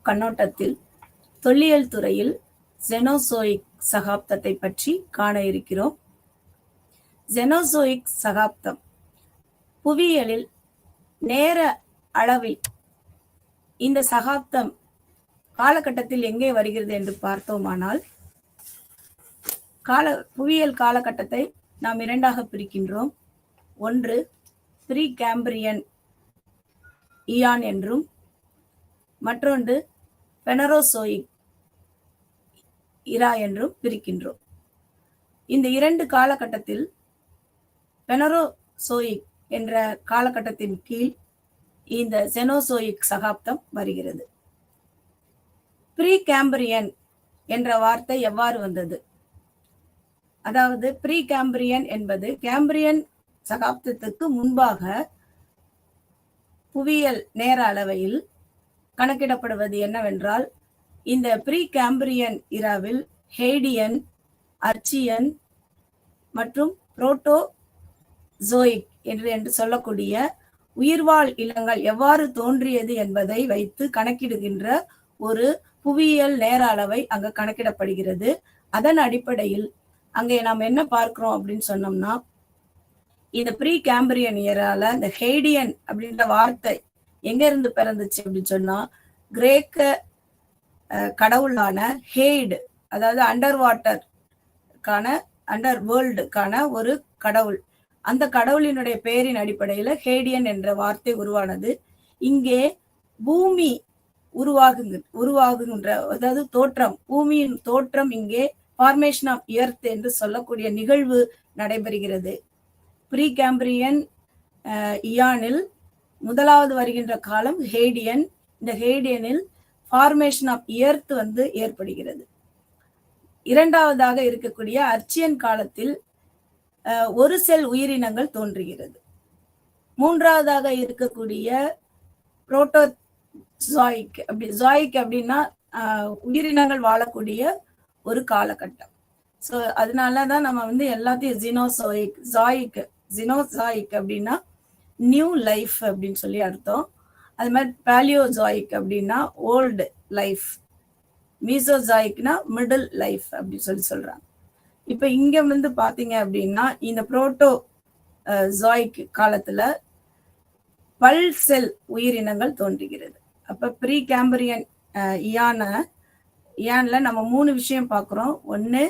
கண்ணோட்டத்தில் தொல்லியல் துறையில் செனோசோயிக் சகாப்தத்தை பற்றி காண இருக்கிறோம். செனோசோயிக் சகாப்தம் புவியியலில் நேர அளவில் இந்த சகாப்தம் காலகட்டத்தில் எங்கே வருகிறது என்று பார்த்தோமானால், புவியியல் காலகட்டத்தை நாம் இரண்டாக பிரிக்கின்றோம். ஒன்று ப்ரீ கேம்பிரியன் இயான் என்றும், மற்றொன்று பெனரோசோயிக் இரா என்றும் பிரிக்கின்றோம். இந்த இரண்டு காலகட்டத்தில் பெனரோசோயிக் என்ற காலகட்டத்தின் கீழ் இந்த செனோசோயிக் சகாப்தம் வருகிறது. ப்ரீ கேம்பிரியன் என்ற வார்த்தை எவ்வாறு வந்தது? அதாவது ப்ரீ கேம்பிரியன் என்பது கேம்பிரியன் சகாப்தத்துக்கு முன்பாக புவியியல் நேர அளவையில் கணக்கிடப்படுவது என்னவென்றால், இந்த ப்ரீ கேம்பிரியன் இராவில் ஹேடியன், அர்ச்சியன் மற்றும் புரோட்டோசோயிக் என்று சொல்லக்கூடிய உயிர்வாழ் இனங்கள் எவ்வாறு தோன்றியது என்பதை வைத்து கணக்கிடுகின்ற ஒரு புவியியல் நேர அளவை அங்க கணக்கிடப்படுகிறது. அதன் அடிப்படையில் அங்கே நாம் என்ன பார்க்கிறோம் அப்படின்னு சொன்னோம்னா, இந்த ப்ரீ கேம்பிரியன் இயரால இந்த ஹேடியன் அப்படின்ற வார்த்தை எங்க இருந்து பிறந்துச்சு அப்படின்னு சொன்னா, கிரேக்க கடவுளான ஹேய்டு, அதாவது அண்டர் வாட்டருக்கான அண்டர் வேர்ல்டுக்கான ஒரு கடவுள், அந்த கடவுளினுடைய பெயரின் அடிப்படையில ஹேடியன் என்ற வார்த்தை உருவானது. இங்கே பூமி உருவாகுகின்ற அதாவது தோற்றம், பூமியின் தோற்றம், இங்கே ஃபார்மேஷன் ஆஃப் எர்த் என்று சொல்லக்கூடிய நிகழ்வு நடைபெறுகிறது. ப்ரீ கேம்பிரியன் இயானில் முதலாவது வருகின்ற காலம் ஹேடியன். இந்த ஹேடியனில் ஃபார்மேஷன் ஆஃப் எர்த் ஏற்படுகிறது. இரண்டாவதாக இருக்கக்கூடிய அர்ச்சியன் காலத்தில் ஒரு செல் உயிரினங்கள் தோன்றுகிறது. மூன்றாவதாக இருக்கக்கூடிய புரோட்டோசாயிக், ஜாயிக் அப்படின்னா உயிரினங்கள் வாழக்கூடிய ஒரு காலகட்டம். ஸோ அதனாலதான் நம்ம எல்லாத்தையும் ஜினோசாயிக் அப்படின்னா நியூ லைஃப் அப்படின்னு சொல்லி அர்த்தம். அது மாதிரி பேலியோசாயிக் அப்படின்னா ஓல்டு லைஃப், மீசோசாயிக்னா மிடில் லைஃப் அப்படின்னு சொல்றாங்க. இப்ப இங்க பாத்தீங்க அப்படின்னா, இந்த புரோட்டோ ஜாயிக் காலத்துல பல் செல் உயிரினங்கள் தோன்றுகிறது. அப்ப ப்ரீ கேம்பிரியன் இயான்ல நம்ம 3 விஷயம் பார்க்கிறோம். ஒன்னு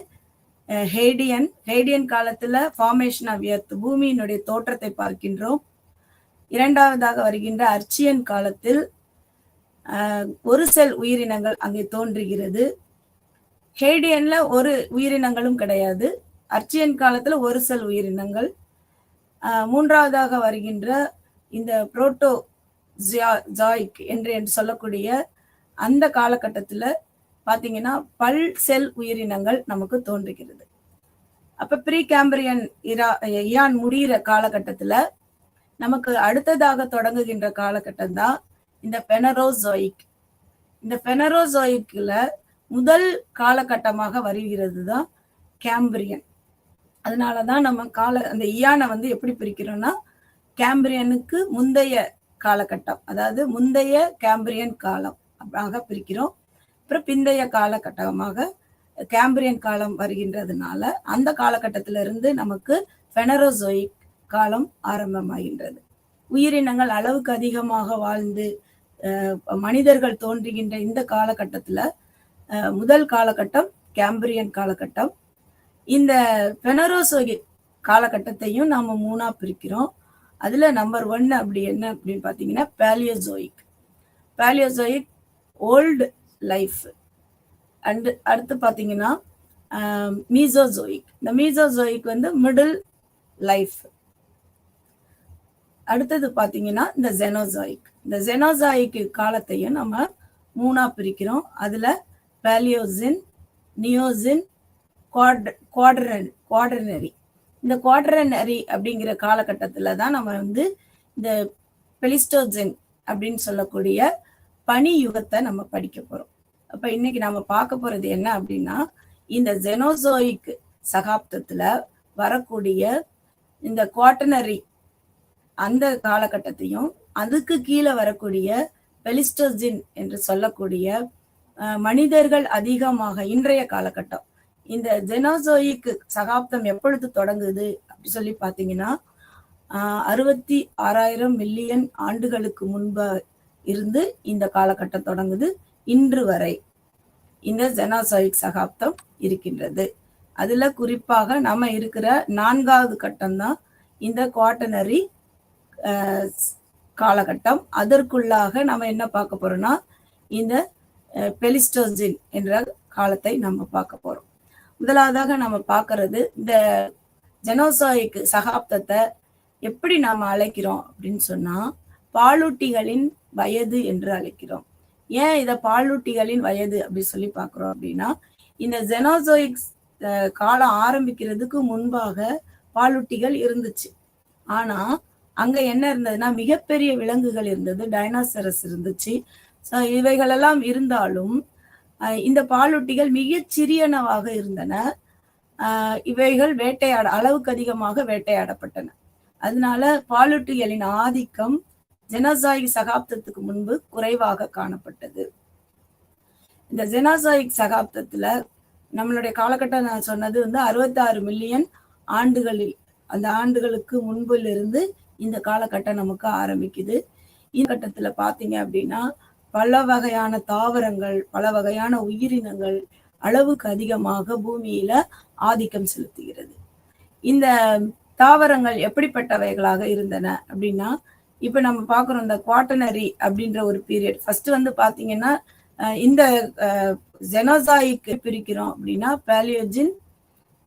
ஹேடியன் காலத்துல ஃபார்மேஷன் ஆஃப் எர்த், பூமியினுடைய தோற்றத்தை பார்க்கின்றோம். இரண்டாவதாக வருகின்ற அர்ச்சியன் காலத்தில் ஒரு செல் உயிரினங்கள் அங்கே தோன்றுகிறது. ஹேடியன்ல ஒரு உயிரினங்களும் கிடையாது. அர்ச்சியன் காலத்துல ஒரு செல் உயிரினங்கள். மூன்றாவதாக வருகின்ற இந்த புரோட்டோ ஜாயிக் என்று சொல்லக்கூடிய அந்த காலகட்டத்துல பாத்தீங்கன்னா பல் செல் உயிரினங்கள் நமக்கு தோன்றுகிறது. அப்ப ப்ரீ கேம்பிரியன் இயான் முடிகிற காலகட்டத்துல நமக்கு அடுத்ததாக தொடங்குகின்ற காலகட்டம் தான் இந்த பெனரோசோயிக். இந்த பெனரோசோயிக்ல முதல் காலகட்டமாக வருகிறது தான் கேம்பிரியன். அதனாலதான் நம்ம அந்த இயானை எப்படி பிரிக்கிறோம்னா, கேம்பிரியனுக்கு முந்தைய காலகட்டம், அதாவது முந்தைய கேம்பிரியன் காலம் ஆக பிரிக்கிறோம். அப்புறம் பிந்தைய காலகட்டமாக கேம்பிரியன் காலம் வருகின்றதுனால அந்த காலகட்டத்திலிருந்து நமக்கு பெனரோசோயிக் காலம் ஆரம்பமாகின்றது. உயிரினங்கள் அளவுக்கு அதிகமாக வாழ்ந்து மனிதர்கள் தோன்றுகின்ற இந்த காலகட்டத்துல முதல் காலகட்டம் கேம்பிரியன் காலகட்டம். இந்த பெனரோசோயிக் காலகட்டத்தையும் நாம 3ஆ பிரிக்கிறோம். அதுல நம்பர் 1 அப்படி என்ன அப்படின்னு பாத்தீங்கன்னா பேலியோசோயிக் ஓல்டு லைஃப். அண்ட் அடுத்து பாத்தீங்கன்னா மீசோசோயிக். இந்த மீசோசோயிக் மிடில் லைஃப். அடுத்தது பாத்தீங்கன்னா இந்த ஜெனோசாயிக். இந்த ஜெனோசாயிக் காலத்தையும் நம்ம 3ஆ பிரிக்கிறோம். அதுல பேலியோசின், நியோசின், குவாடர்னரி. இந்த குவாடர்னரி அப்படிங்கிற காலகட்டத்துல தான் நம்ம இந்த பெலிஸ்டோசின் அப்படின்னு சொல்லக்கூடிய பனி யுகத்தை நம்ம படிக்க போறோம். அப்ப இன்னைக்கு நம்ம பார்க்க போறது என்ன அப்படின்னா, இந்த ஜெனோசோயிக் சகாப்தத்துல வரக்கூடிய இந்த குவாட்டர்னரி அந்த காலகட்டத்தையும், அதுக்கு கீழே வரக்கூடிய பெலிஸ்டோசின் என்று சொல்லக்கூடிய மனிதர்கள் அதிகமாக இன்றைய காலகட்டம் இந்த ஜெனோசோயிக் சகாப்தம் எப்பொழுது தொடங்குது அப்படி சொல்லி பார்த்தீங்கன்னா 66,000 மில்லியன் ஆண்டுகளுக்கு முன்பு இருந்து இந்த காலகட்டம் தொடங்குது. இன்று வரை இந்த ஜெனோசோயிக் சகாப்தம் இருக்கின்றது. அதுல குறிப்பாக நம்ம இருக்கிற 4வது கட்டம் தான் இந்த குவாட்டர்னரி காலகட்டம். அதற்குள்ளாக நம்ம என்ன பார்க்க போறோம்னா இந்த பெலிஸ்டோசின் என்ற காலத்தை நம்ம பார்க்க போறோம். முதலாவதாக நம்ம பார்க்கறது இந்த ஜெனோசோயிக் சகாப்தத்தை எப்படி நாம அழைக்கிறோம் அப்படின்னு சொன்னா பாலூட்டிகளின் வயது என்று அழைக்கிறோம். ஏன் இதை பாலூட்டிகளின் வயது அப்படின்னு சொல்லி பார்க்கிறோம் அப்படின்னா இந்த ஜெனோசோயிக் காலம் ஆரம்பிக்கிறதுக்கு முன்பாக பாலூட்டிகள் இருந்துச்சு. ஆனா அங்க என்ன இருந்ததுன்னா மிகப்பெரிய விலங்குகள் இருந்தது, டைனோசரஸ் இருந்துச்சு. இவைகளெல்லாம் இருந்தாலும் இந்த பாலூட்டிகள் மிகச் சிறியனவாக இருந்தன. இவைகள் அளவுக்கு அதிகமாக வேட்டையாடப்பட்டன. அதனால பாலூட்டிகளின் ஆதிக்கம் ஜெனோசோயிக் சகாப்தத்துக்கு முன்பு குறைவாக காணப்பட்டது. இந்த ஜெனோசோயிக் சகாப்தத்துல நம்மளுடைய காலகட்டம் நான் சொன்னது 66 மில்லியன் ஆண்டுகளில் அந்த ஆண்டுகளுக்கு முன்பிலிருந்து இந்த காலகட்டம் நமக்கு ஆரம்பிக்குது. இந்த கட்டத்துல பாத்தீங்க அப்படின்னா பல வகையான தாவரங்கள், பல வகையான உயிரினங்கள் அளவுக்கு அதிகமாக பூமியில ஆதிக்கம் செலுத்துகிறது. இந்த தாவரங்கள் எப்படிப்பட்டவைகளாக இருந்தன அப்படின்னா இப்ப நம்ம பாக்குறோம் இந்த குவாட்டர்னரி அப்படின்ற ஒரு பீரியட். ஃபர்ஸ்ட் பாத்தீங்கன்னா இந்த ஜெனோசோயிக் பிரிக்கிறோம் அப்படின்னா பாலியோஜின்,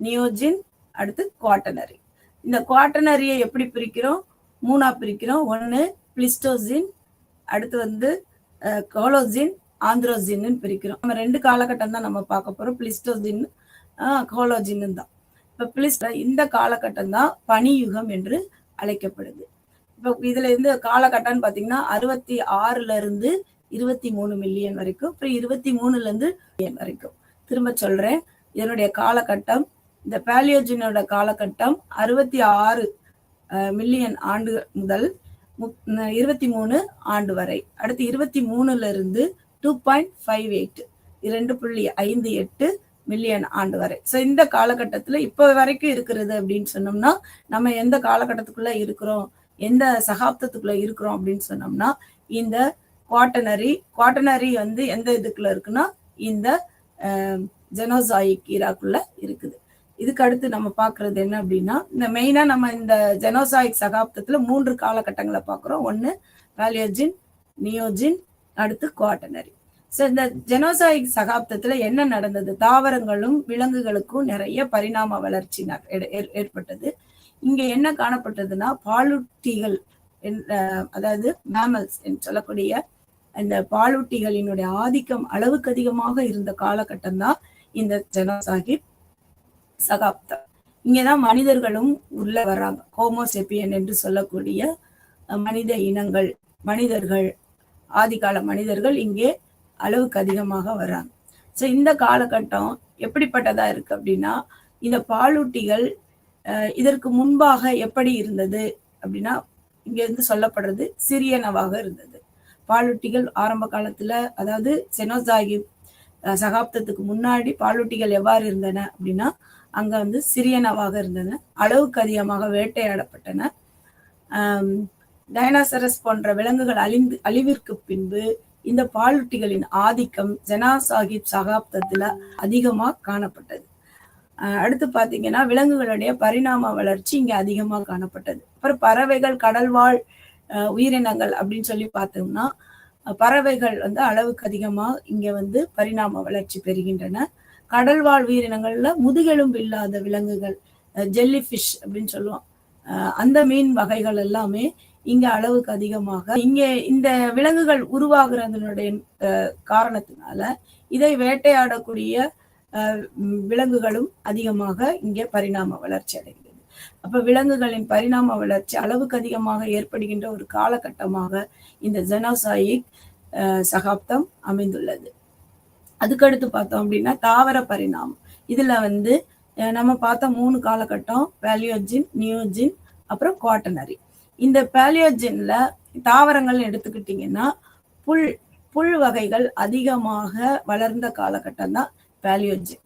நியோஜின், அடுத்து குவாட்டர்னரி. இந்த குவாட்டர்னரியை எப்படி பிரிக்கிறோம்? 3ஆ பிரிக்கிறோம். ஒன்னு பிளிஸ்டோசின், அடுத்து கோலோசின், ஆந்த்ரோசின்னு பிரிக்கிறோம். நம்ம 2 காலகட்டம் தான் நம்ம பார்க்க போறோம், பிளிஸ்டோசின் கோலோசின் தான். இப்ப இந்த காலகட்டம் தான் பனியுகம் என்று அழைக்கப்படுது. இப்ப இதுல இருந்து காலகட்டம்னு பாத்தீங்கன்னா 66ல இருந்து 23 மில்லியன் வரைக்கும், அப்புறம் 23ல இருந்து வரைக்கும். திரும்ப சொல்றேன், இதனுடைய காலகட்டம் இந்த பாலியோஜினோட காலகட்டம் 66 மில்லியன் ஆண்டு முதல் 23 ஆண்டு வரை. அடுத்து 23ல இருந்து 2.58 2.58 மில்லியன் ஆண்டு வரை. ஸோ இந்த காலகட்டத்துல இப்ப வரைக்கும் இருக்கிறது அப்படின்னு சொன்னோம்னா நம்ம எந்த காலகட்டத்துக்குள்ள இருக்கிறோம், எந்த சகாப்தத்துக்குள்ள இருக்கிறோம் அப்படின்னு சொன்னோம்னா இந்த குவாட்டர்னரி எந்த இதுக்குள்ள இருக்குன்னா இந்த ஜெனோசோயிக் ஈராக்குள்ள இருக்குது. இதுக்கு அடுத்து நம்ம பாக்குறது என்ன அப்படின்னா இந்த மெயினா நம்ம இந்த ஜெனோசோயிக் சகாப்தத்துல 3 காலகட்டங்களை பாக்குறோம். ஒன்னு பாலியோஜின், நியோஜின், அடுத்து குவாட்டர்னரி. ஸோ இந்த ஜெனோசோயிக் சகாப்தத்துல என்ன நடந்தது? தாவரங்களும் விலங்குகளுக்கும் நிறைய பரிணாம வளர்ச்சி ஏற்பட்டது. இங்க என்ன காணப்பட்டதுன்னா பாலூட்டிகள், அதாவது மேமல்ஸ் என்று சொல்லக்கூடிய இந்த பாலூட்டிகளினுடைய ஆதிக்கம் அளவுக்கு அதிகமாக இருந்த காலகட்டம் தான் இந்த ஜெனோசோயிக் சகாப்தம். இங்கதான் மனிதர்களும் உள்ள வர்றாங்க. ஹோமோசெப்பியன் என்று சொல்லக்கூடிய மனித இனங்கள், மனிதர்கள், ஆதிகால மனிதர்கள் இங்கே அளவுக்கு அதிகமாக வர்றாங்க. ஸோ இந்த காலகட்டம் எப்படிப்பட்டதா இருக்கு அப்படின்னா இந்த பாலூட்டிகள் இதற்கு முன்பாக எப்படி இருந்தது அப்படின்னா இங்க சொல்லப்படுறது சிறியனவாக இருந்தது. பாலூட்டிகள் ஆரம்ப காலத்துல, அதாவது ஜெனோசோயிக் சகாப்தத்துக்கு முன்னாடி பாலூட்டிகள் எவ்வாறு இருந்தன அப்படின்னா அங்க சிறியனவாக இருந்தன, அளவுக்கு அதிகமாக வேட்டையாடப்பட்டன. டைனோசரஸ் போன்ற விலங்குகள் அழிவிற்கு பின்பு இந்த பாலூட்டிகளின் ஆதிக்கம் ஜெனோசோயிக் சகாப்தத்துல அதிகமா காணப்பட்டது. அடுத்து பாத்தீங்கன்னா விலங்குகளுடைய பரிணாம வளர்ச்சி இங்க அதிகமா காணப்பட்டது. அப்புறம் பறவைகள், கடல்வாழ் உயிரினங்கள் அப்படின்னு சொல்லி பார்த்தோம்னா பறவைகள் அளவுக்கு அதிகமா இங்க பரிணாம வளர்ச்சி பெறுகின்றன. கடல்வாழ் உயிரினங்கள்ல முதுகெலும்பு இல்லாத விலங்குகள், ஜெல்லி ஃபிஷ் அப்படின்னு சொல்லுவோம், அந்த மீன் வகைகள் எல்லாமே இங்க அளவுக்கு அதிகமாக இங்க இந்த விலங்குகள் உருவாகிறதனுடைய காரணத்தினால இதை வேட்டையாடக்கூடிய விலங்குகளும் அதிகமாக இங்கே பரிணாம வளர்ச்சி அடைகிறது. அப்ப விலங்குகளின் பரிணாம வளர்ச்சி அளவுக்கு அதிகமாக ஏற்படுகின்ற ஒரு காலகட்டமாக இந்த ஜெனோசோயிக் சகாப்தம் அமைந்துள்ளது. அதுக்கடுத்து பார்த்தோம் அப்படின்னா தாவர பரிணாமம். இதுல நம்ம பார்த்த 3 காலகட்டம், பாலியோஜின், நியோஜின், அப்புறம் குவாட்டர்னரி. இந்த பாலியோஜின்ல தாவரங்கள் எடுத்துக்கிட்டீங்கன்னா புல் புல் வகைகள் அதிகமாக வளர்ந்த காலகட்டம் தான் பேலியோஜின்.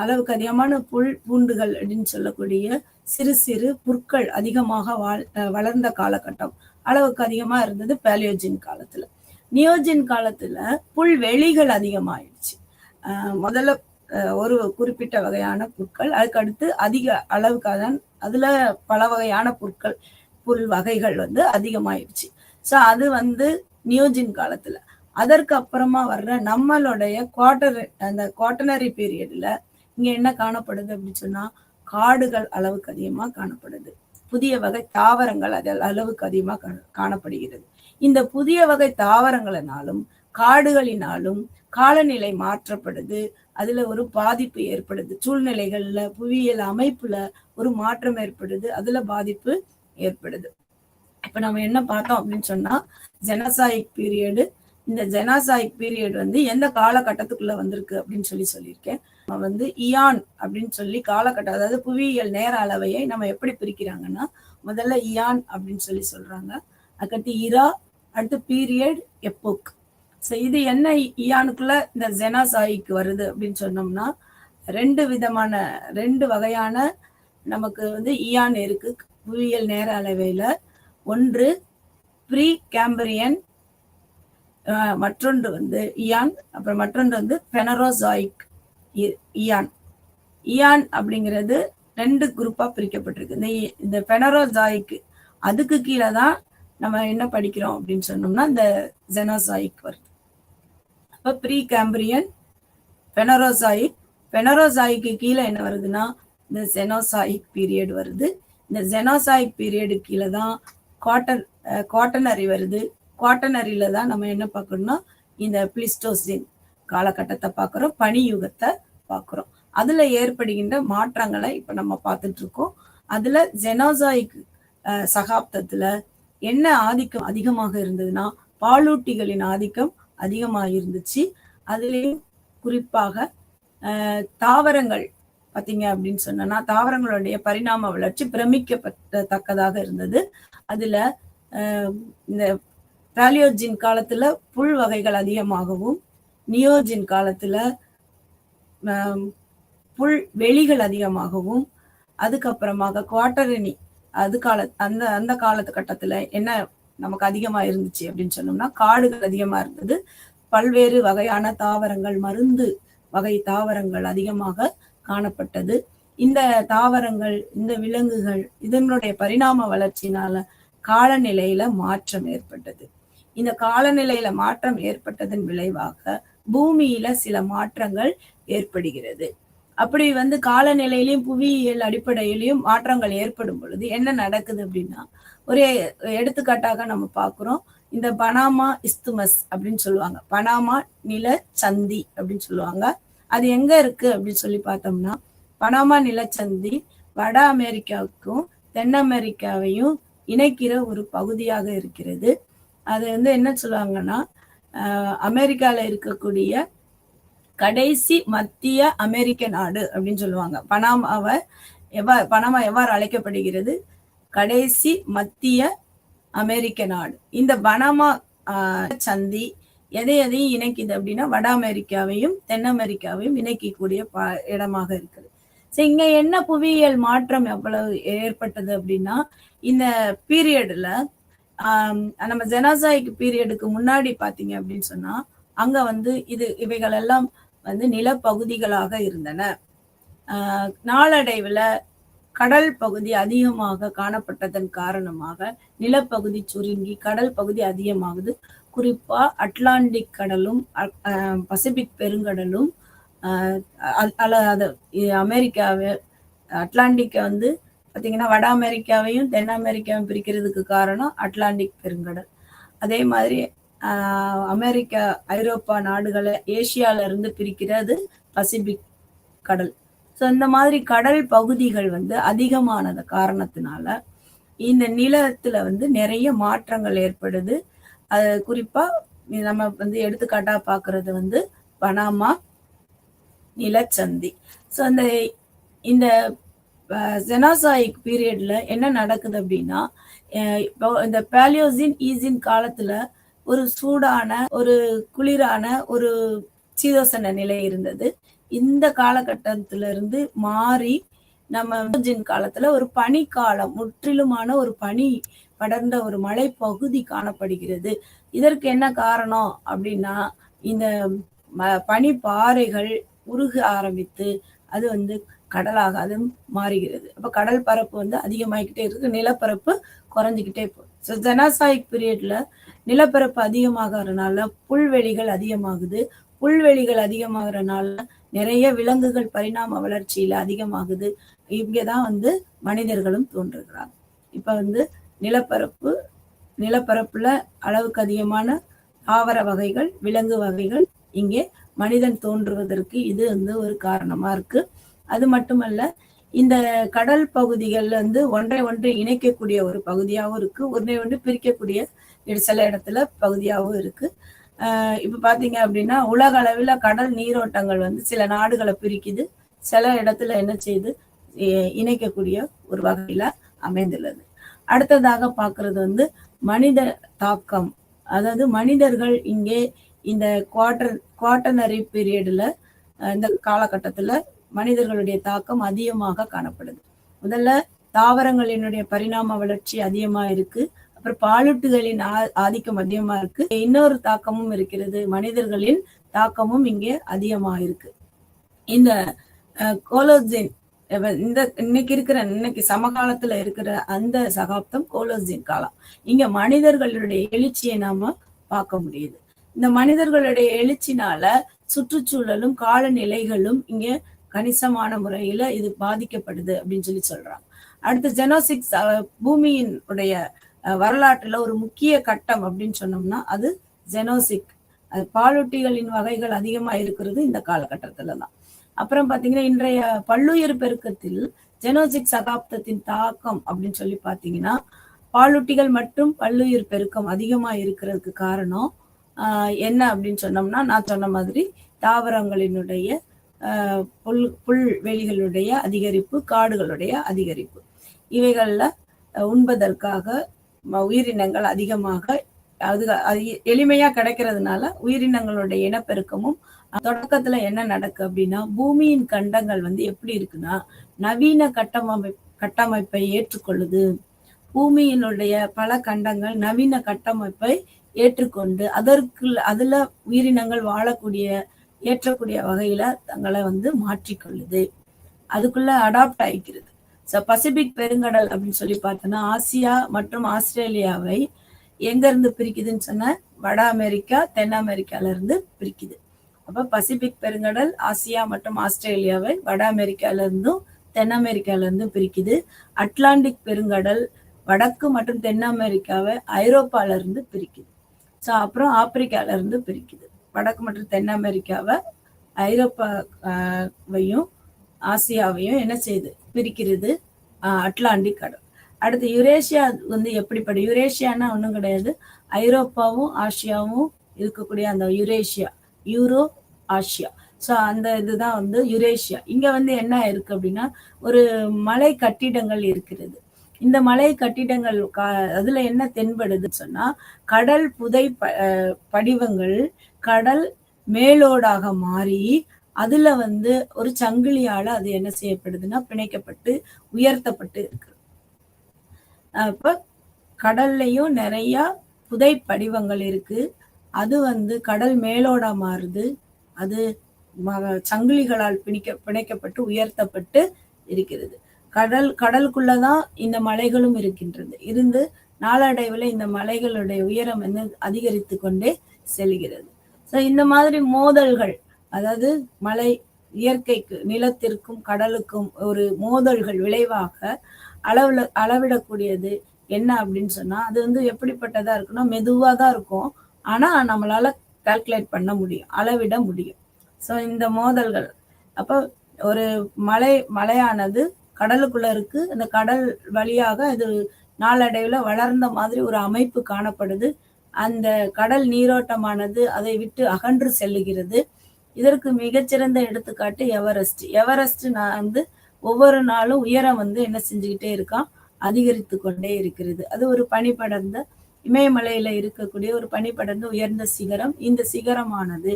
அளவுக்கு அதிகமான பூண்டுகள் அப்படின்னு சொல்லக்கூடிய சிறு சிறு புற்கள் அதிகமாக வளர்ந்த காலகட்டம் அளவுக்கு அதிகமா இருந்தது பேலியோஜின் காலத்துல. நியோஜின் காலத்துல புல்வெளிகள் அதிகமாயிடுச்சு. முதல்ல ஒரு குறிப்பிட்ட வகையான புற்கள், அதுக்கு அடுத்து அதிக அளவுக்காக அதுல பல வகையான புல் வகைகள் வந்து அதிகமாயிடுச்சு. ஸோ அது வந்து நியோஜின் காலத்துல. அதற்கு அப்புறமா வர்ற நம்மளுடைய அந்த குவாட்டனரி பீரியட்ல இங்க என்ன காணப்படுது அப்படின்னு சொன்னா காடுகள் அளவுக்கு அதிகமா காணப்படுது. புதிய வகை தாவரங்கள் அளவுக்கு அதிகமா காணப்படுகிறது. இந்த புதிய வகை தாவரங்களினாலும் காடுகளினாலும் காலநிலை மாற்றப்படுது. அதுல ஒரு பாதிப்பு ஏற்படுது. சூழ்நிலைகள்ல புவியியல் அமைப்புல ஒரு மாற்றம் ஏற்படுது. அதுல பாதிப்பு ஏற்படுது. இப்ப நம்ம என்ன பார்த்தோம் அப்படின்னு சொன்னா ஜெனசாயிக் பீரியடு. இந்த ஜெனசாயிக் பீரியட் வந்து எந்த காலகட்டத்துக்குள்ள வந்திருக்கு அப்படின்னு சொல்லியிருக்கேன். நம்ம வந்து இயான் அப்படின்னு சொல்லி காலகட்டம், அதாவது புவியியல் நேர அளவையை நம்ம எப்படி பிரிக்கிறாங்கன்னா முதல்ல இயான் அப்படின்னு சொல்றாங்க. அதுக்கடுத்து இரா, அடுத்து பீரியட், எப்போக். ஸோ இது என்ன இயானுக்குள்ள இந்த ஜெனசாயிக்கு வருது அப்படின்னு சொன்னோம்னா ரெண்டு வகையான நமக்கு வந்து இயான் இருக்கு புவியியல் நேர அளவையில. ஒன்று ப்ரீ கேம்பரியன், மற்றொன்று வந்து இயான், அப்புறம் மற்றொன்று வந்து பெனரோசாயிக் இயான். இயான் அப்படிங்கிறது 2 குரூப்பா பிரிக்கப்பட்டிருக்கு. இந்த பெனரோசாயிக் அதுக்கு கீழே தான் நம்ம என்ன படிக்கிறோம் அப்படின்னு சொன்னோம்னா இந்த ஜெனோசாயிக் வருது. அப்ப ப்ரீ கேம்பிரியன், பெனரோசாயிக்கு கீழே என்ன வருதுன்னா இந்த ஜெனோசாயிக் பீரியட் வருது. இந்த ஜெனோசாயிக் பீரியடு கீழே தான் குவாட்டனரி வருது. குவாட்டனரியில தான் நம்ம என்ன பார்க்கணும்னா இந்த பிளிஸ்டோசின் காலகட்டத்தை பார்க்குறோம், பனியுகத்தை பார்க்குறோம். அதுல ஏற்படுகின்ற மாற்றங்களை இப்ப நம்ம பார்த்துட்டு இருக்கோம். அதுல ஜெனோசாயிக் சகாப்தத்துல என்ன ஆதிக்கம் அதிகமாக இருந்ததுன்னா பாலூட்டிகளின் ஆதிக்கம் அதிகமாக இருந்துச்சு. அதுலேயும் குறிப்பாக தாவரங்கள் பார்த்தீங்க அப்படின்னு சொன்னா தாவரங்களுடைய பரிணாம வளர்ச்சி பிரமிக்கப்படத்தக்கதாக இருந்தது. அதுல இந்த பேலியோஜின் காலத்துல புல் வகைகள் அதிகமாகவும் நியோஜின் காலத்துல புல் வெளிகள் அதிகமாகவும் அதுக்கப்புறமாக குவாட்டரணி அந்த காலகட்டத்துல என்ன நமக்கு அதிகமா இருந்துச்சு அப்படின்னு சொன்னோம்னா காடுகள் அதிகமா இருந்தது. பல்வேறு வகையான தாவரங்கள், மருந்து வகை தாவரங்கள் அதிகமாக காணப்பட்டது. இந்த தாவரங்கள், இந்த விலங்குகள் இதனுடைய பரிணாம வளர்ச்சியினால காலநிலையில மாற்றம் ஏற்பட்டது. இந்த காலநிலையில மாற்றம் ஏற்பட்டதன் விளைவாக பூமியில சில மாற்றங்கள் ஏற்படுகிறது. அப்படி வந்து காலநிலையிலையும் புவியியல் அடிப்படையிலையும் மாற்றங்கள் ஏற்படும் பொழுது என்ன நடக்குது அப்படின்னா ஒரே எடுத்துக்காட்டாக நம்ம பார்க்கிறோம். இந்த பனாமா இஸ்துமஸ் அப்படின்னு சொல்லுவாங்க, பனாமா நிலச்சந்தி அப்படின்னு சொல்லுவாங்க. அது எங்க இருக்கு அப்படின்னு சொல்லி பார்த்தோம்னா பனாமா நிலச்சந்தி வட அமெரிக்காவுக்கும் தென் அமெரிக்காவையும் இணைக்கிற ஒரு பகுதியாக இருக்கிறது. அது வந்து என்ன சொல்லுவாங்கன்னா அமெரிக்கால இருக்கக்கூடிய கடைசி மத்திய அமெரிக்க நாடு அப்படின்னு சொல்லுவாங்க. பனாமா எவ்வாறு அழைக்கப்படுகிறது? கடைசி மத்திய அமெரிக்க நாடு. இந்த பனாமா சந்தி எதையும் இணைக்குது அப்படின்னா வட அமெரிக்காவையும் தென் அமெரிக்காவையும் இணைக்கக்கூடிய இடமாக இருக்குது. சரி, இங்க என்ன புவியியல் மாற்றம் எவ்வளவு ஏற்பட்டது அப்படின்னா இந்த பீரியட்ல நம்ம ஜெனோசாயிக் பீரியடுக்கு முன்னாடி பாத்தீங்க அப்படின்னு சொன்னா அங்க வந்து இவைகள் எல்லாம் வந்து நிலப்பகுதிகளாக இருந்தன. நாளடைவுல கடல் பகுதி அதிகமாக காணப்பட்டதன் காரணமாக நிலப்பகுதி சுருங்கி கடல் பகுதி அதிகமாகுது. குறிப்பா அட்லாண்டிக் கடலும் பசிபிக் பெருங்கடலும் அமெரிக்காவை அட்லாண்டிக்க வந்து பார்த்தீங்கன்னா வட அமெரிக்காவையும் தென் அமெரிக்காவையும் பிரிக்கிறதுக்கு காரணம் அட்லாண்டிக் பெருங்கடல். அதே மாதிரி அமெரிக்கா ஐரோப்பா நாடுகளை ஏசியால இருந்து பிரிக்கிறது பசிபிக் கடல். ஸோ இந்த மாதிரி கடல் பகுதிகள் வந்து அதிகமானது காரணத்தினால இந்த நிலத்துல வந்து நிறைய மாற்றங்கள் ஏற்படுது. அது குறிப்பா நம்ம வந்து எடுத்துக்காட்டா பாக்குறது வந்து பனாமா நிலச்சந்தி. ஸோ இந்த ஜெனோசாயிக் பீரியட்ல என்ன நடக்குது அப்படின்னா இப்போ இந்த பேலியோசின் ஈசின் காலத்துல ஒரு சூடான, ஒரு குளிரான, ஒரு சீதோஷண நிலை இருந்தது. இந்த காலகட்டத்திலிருந்து மாறி நம்ம காலத்துல ஒரு பனிக்காலம், முற்றிலுமான ஒரு பனி படர்ந்த ஒரு மலைப்பகுதி காணப்படுகிறது. இதற்கு என்ன காரணம் அப்படின்னா, இந்த பனிப்பாறைகள் உருக ஆரம்பித்து அது வந்து கடலாக அது மாறுகிறது. அப்ப கடல் பரப்பு வந்து அதிகமாகிக்கிட்டே இருக்கு, நிலப்பரப்பு குறைஞ்சிக்கிட்டே போகுது. ஸோ ஜெனோசாயிக் பீரியட்ல நிலப்பரப்பு அதிகமாகறனால புல்வெளிகள் அதிகமாகுது. புல்வெளிகள் அதிகமாகறனால நிறைய விலங்குகள் பரிணாம வளர்ச்சியில அதிகமாகுது. இங்கதான் வந்து மனிதர்களும் தோன்றுகிறாங்க. இப்ப வந்து நிலப்பரப்புல அளவுக்கு அதிகமான தாவர வகைகள், விலங்கு வகைகள், இங்கே மனிதன் தோன்றுவதற்கு இது வந்து ஒரு காரணமா இருக்கு. அது மட்டுமல்ல, இந்த கடல் பகுதிகள் வந்து ஒன்றை ஒன்று இணைக்கக்கூடிய ஒரு பகுதியாகவும் இருக்கு, ஒன்றை ஒன்று பிரிக்கக்கூடிய சில இடத்துல பகுதியாகவும் இருக்கு. இப்ப பாத்தீங்க அப்படின்னா உலக அளவில் கடல் நீரோட்டங்கள் வந்து சில நாடுகளை பிரிக்குது, சில இடத்துல என்ன செய்யுது, இணைக்கக்கூடிய ஒரு வகையில அமைந்துள்ளது. அடுத்ததாக பார்க்கறது வந்து மனித தாக்கம். அதாவது மனிதர்கள் இங்கே இந்த குவாட்டர்னரி பீரியட்ல, இந்த காலகட்டத்துல மனிதர்களுடைய தாக்கம் அதிகமாக காணப்படுது. முதல்ல தாவரங்களினுடைய பரிணாம வளர்ச்சி அதிகமா இருக்கு. அப்புறம் பாலூட்டுகளின் ஆதிக்கம் அதிகமா இருக்கு. இன்னொரு தாக்கமும் இருக்கிறது, மனிதர்களின் தாக்கமும் இங்கே அதிகமா இருக்கு. இந்த கோலோஜின், இந்த இன்னைக்கு சமகாலத்துல இருக்கிற அந்த சகாப்தம் கோலோஜின் காலம். இங்க மனிதர்களுடைய எழுச்சியை நாம பார்க்க முடியுது. இந்த மனிதர்களுடைய எழுச்சினால சுற்றுச்சூழலும் காலநிலைகளும் இங்க கணிசமான முறையில இது பாதிக்கப்படுது அப்படின்னு சொல்லி சொல்றாங்க. அடுத்து ஜெனோசிக்ஸ், பூமியின் உடைய வரலாற்றுல ஒரு முக்கிய கட்டம் அப்படின்னு சொன்னோம்னா அது ஜெனோசிக். பாலூட்டிகளின் வகைகள் அதிகமா இருக்கிறது இந்த காலகட்டத்துலதான். அப்புறம் பாத்தீங்கன்னா இன்றைய பல்லுயிர் பெருக்கத்தில் ஜெனோசிக் சகாப்தத்தின் தாக்கம் அப்படின்னு சொல்லி பாத்தீங்கன்னா, பாலூட்டிகள் மற்றும் பல்லுயிர் பெருக்கம் அதிகமா இருக்கிறதுக்கு காரணம் என்ன அப்படின்னு சொன்னோம்னா, நான் சொன்ன மாதிரி தாவரங்களினுடைய புல்வெளிகளுடைய அதிகரிப்பு, காடுகளுடைய அதிகரிப்பு, இவைகள்ல உண்பதற்காக உயிரினங்கள் அதிகமாக அது எளிமையா கிடைக்கிறதுனால உயிரினங்களுடைய இனப்பெருக்கமும். தொடக்கத்துல என்ன நடக்கு அப்படின்னா, பூமியின் கண்டங்கள் வந்து எப்படி இருக்குன்னா நவீன கட்டமைப்பை ஏற்றுக்கொள்ளுது. பூமியினுடைய பல கண்டங்கள் நவீன கட்டமைப்பை ஏற்றுக்கொண்டு அதுல உயிரினங்கள் வாழக்கூடிய ஏற்றக்கூடிய வகையில தங்களை வந்து மாற்றிக்கொள்ளுது, அதுக்குள்ள அடாப்ட் ஆகிக்கிறது. பசிபிக் பெருங்கடல் அப்படின்னு சொல்லி பார்த்தோம்னா ஆசியா மற்றும் ஆஸ்திரேலியாவை எங்க இருந்து பிரிக்குதுன்னு சொன்ன வட அமெரிக்கா, தென் அமெரிக்கால இருந்து பிரிக்குது. அப்ப பசிபிக் பெருங்கடல் ஆசியா மற்றும் ஆஸ்திரேலியாவை வட அமெரிக்கால இருந்தும் தென் அமெரிக்கால இருந்தும் பிரிக்குது. அட்லாண்டிக் பெருங்கடல் வடக்கு மற்றும் தென் அமெரிக்காவை ஐரோப்பால இருந்து பிரிக்குது. அப்புறம் ஆப்பிரிக்கால இருந்து பிரிக்குது. வடக்கு மற்றும் தென் அமெரிக்காவை ஐரோப்பாவையும் ஆசியாவையும் என்ன செய்யுது, பிரிக்கிறது அட்லாண்டிக் கடல். அடுத்து யுரேஷியா வந்து எப்படிப்பட்ட, யுரேஷியானா ஒன்றும் கிடையாது, ஐரோப்பாவும் ஆசியாவும் இருக்கக்கூடிய அந்த யுரேஷியா, யூரோ ஆசியா. அந்த இதுதான் வந்து யுரேஷியா. இங்க வந்து என்ன இருக்கு அப்படின்னா ஒரு மலை கட்டிடங்கள் இருக்கிறது. இந்த மலை கட்டிடங்கள் அதுல என்ன தென்படுதுன்னு சொன்னா கடல் புதை படிவங்கள் கடல் மேலோடாக மாறி அதுல வந்து ஒரு சங்கிலியால அது என்ன செய்யப்படுதுன்னா பிணைக்கப்பட்டு உயர்த்தப்பட்டு இருக்கு. அப்ப கடல்லையும் நிறைய புதை படிவங்கள் இருக்கு. அது வந்து கடல் மேலோட மாறுது, அது சங்கிலிகளால் பிணைக்கப்பட்டு உயர்த்தப்பட்டு இருக்கிறது. கடலுக்குள்ளதான் இந்த மலைகளும் இருக்கின்றது. இருந்து நாளடைவில் இந்த மலைகளுடைய உயரம் வந்து அதிகரித்து கொண்டே செல்கிறது. இந்த மாதிரி மோதல்கள், அதாவது மலை இயற்கைக்கு நிலத்திற்கும் கடலுக்கும் ஒரு மோதல்கள் விளைவாக அளவிடக்கூடியது என்ன அப்படின்னு சொன்னா அது வந்து எப்படிப்பட்டதா இருக்குன்னா மெதுவா தான் இருக்கும், ஆனா நம்மளால கால்குலேட் பண்ண முடியும், அளவிட முடியும். இந்த மோதல்கள் அப்ப ஒரு மலையானது கடலுக்குள்ள இருக்கு, அந்த கடல் வழியாக அது நாளடைவுல வளர்ந்த மாதிரி ஒரு அமைப்பு காணப்படுது. அந்த கடல் நீரோட்டமானது அதை விட்டு அகன்று செல்லுகிறது. இதற்கு மிகச்சிறந்த எடுத்துக்காட்டு எவரெஸ்ட். எவரெஸ்ட் நான் வந்து ஒவ்வொரு நாளும் உயரம் வந்து என்ன செஞ்சுக்கிட்டே இருக்கான், அதிகரித்து கொண்டே இருக்கிறது. அது ஒரு பனி படர்ந்த இமயமலையில இருக்கக்கூடிய ஒரு பனி படர்ந்து உயர்ந்த சிகரம். இந்த சிகரமானது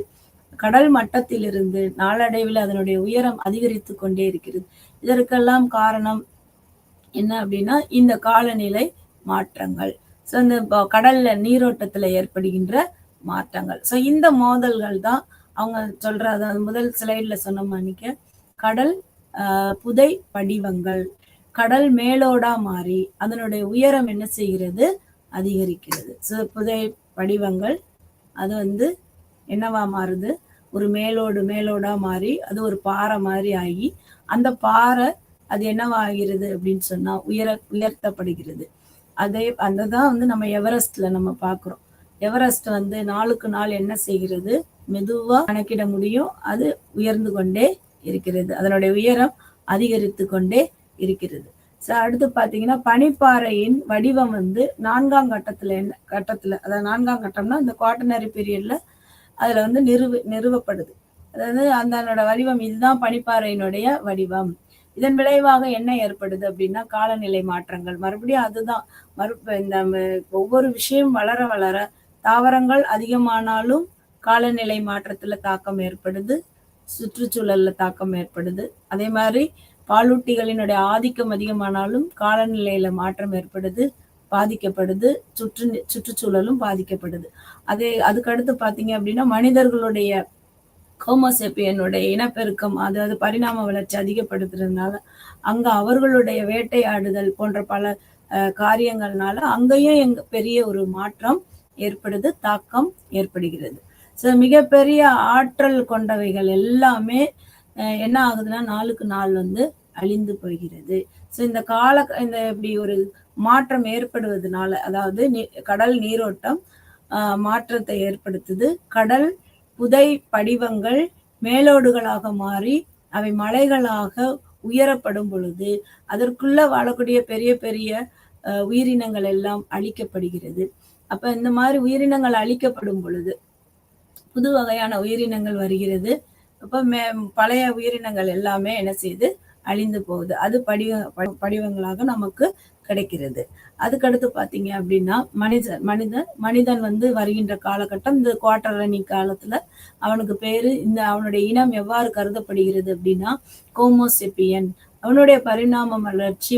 கடல் மட்டத்திலிருந்து நாளடைவில் அதனுடைய உயரம் அதிகரித்து கொண்டே இருக்கிறது. இதற்கெல்லாம் காரணம் என்ன அப்படின்னா இந்த காலநிலை மாற்றங்கள். ஸோ இந்த கடல்ல நீரோட்டத்துல ஏற்படுகின்ற மாற்றங்கள். ஸோ இந்த மோதல்கள் தான் அவங்க சொல்ற, அதாவது முதல் ஸ்லைட்ல சொன்ன மாணிக்க கடல் புதை படிவங்கள், கடல் மேலோடா மாறி அதனுடைய உயரம் என்ன செய்கிறது, அதிகரிக்கிறது. ஸோ புதை படிவங்கள் அது வந்து என்னவா மாறுது, ஒரு மேலோடா மாறி அது ஒரு பாறை மாதிரி ஆகி அந்த பாறை அது என்னவாகிறது அப்படின்னு சொன்னா உயர்த்தப்படுகிறது. அதுதான் வந்து நம்ம எவரெஸ்ட்ல நம்ம பார்க்கிறோம். எவரெஸ்ட் வந்து நாளுக்கு நாள் என்ன செய்கிறது, மெதுவா கணக்கிட முடியும், அது உயர்ந்து கொண்டே இருக்கிறது, அதனுடைய உயரம் அதிகரித்து கொண்டே இருக்கிறது. அடுத்து பாத்தீங்கன்னா பனிப்பாறையின் வடிவம் வந்து 4ஆம் கட்டத்துல அதாவது 4ஆம் கட்டம்னா இந்த குவாட்டர்னரி பீரியட்ல அதுல வந்து நிறுவப்படுது. அதாவது அதனோட வடிவம் இதுதான் பனிப்பாறையினுடைய வடிவம். இதன் விளைவாக என்ன ஏற்படுது அப்படின்னா காலநிலை மாற்றங்கள். மறுபடியும் அதுதான் இந்த ஒவ்வொரு விஷயம் வளர வளர தாவரங்கள் அதிகமானாலும் காலநிலை மாற்றத்துல தாக்கம் ஏற்படுது, சுற்றுச்சூழல்ல தாக்கம் ஏற்படுது. அதே மாதிரி பாலூட்டிகளினுடைய ஆதிக்கம் அதிகமானாலும் காலநிலையில மாற்றம் ஏற்படுது, பாதிக்கப்படுது, சுற்றுச்சூழலும் பாதிக்கப்படுது. அதுக்கடுத்து பாத்தீங்க அப்படின்னா மனிதர்களுடைய ஹோமோசேப்பியனுடைய இனப்பெருக்கம், அதாவது பரிணாம வளர்ச்சி அதிகப்படுத்துறதுனால அங்க அவர்களுடைய வேட்டையாடுதல் போன்ற பல காரியங்கள்னால அங்கேயும் பெரிய ஒரு மாற்றம் ஏற்படுது, தாக்கம் ஏற்படுகிறது. ஸோ மிகப்பெரிய ஆற்றல் கொண்டவைகள் எல்லாமே என்ன ஆகுதுன்னா நாளுக்கு நாள் வந்து அழிந்து போகிறது. ஸோ இந்த இப்படி ஒரு மாற்றம் ஏற்படுவதனால, அதாவது கடல் நீரோட்டம் மாற்றத்தை ஏற்படுத்துது. கடல் புதை படிவங்கள் மேலோடுகளாக மாறி அவை மலைகளாக உயரப்படும் பொழுது அதற்குள்ள வாழக்கூடிய பெரிய பெரிய உயிரினங்கள் எல்லாம் அழிக்கப்படுகிறது. அப்ப இந்த மாதிரி உயிரினங்கள் அழிக்கப்படும் பொழுது புது வகையான உயிரினங்கள் வருகிறது. அப்ப பழைய உயிரினங்கள் எல்லாமே என்ன செய்யுது, அழிந்து போகுது. அது படிவங்களாக நமக்கு கிடைக்கிறது. அதுக்கடுத்து பாத்தீங்க அப்படின்னா மனிதன் வந்து வருகின்ற காலகட்டம், இந்த குவாட்டர்னரி காலத்துல அவனுக்கு பேரு, அவனுடைய இனம் எவ்வாறு கருதப்படுகிறது அப்படின்னா ஹோமோசேப்பியன். அவனுடைய பரிணாம வளர்ச்சி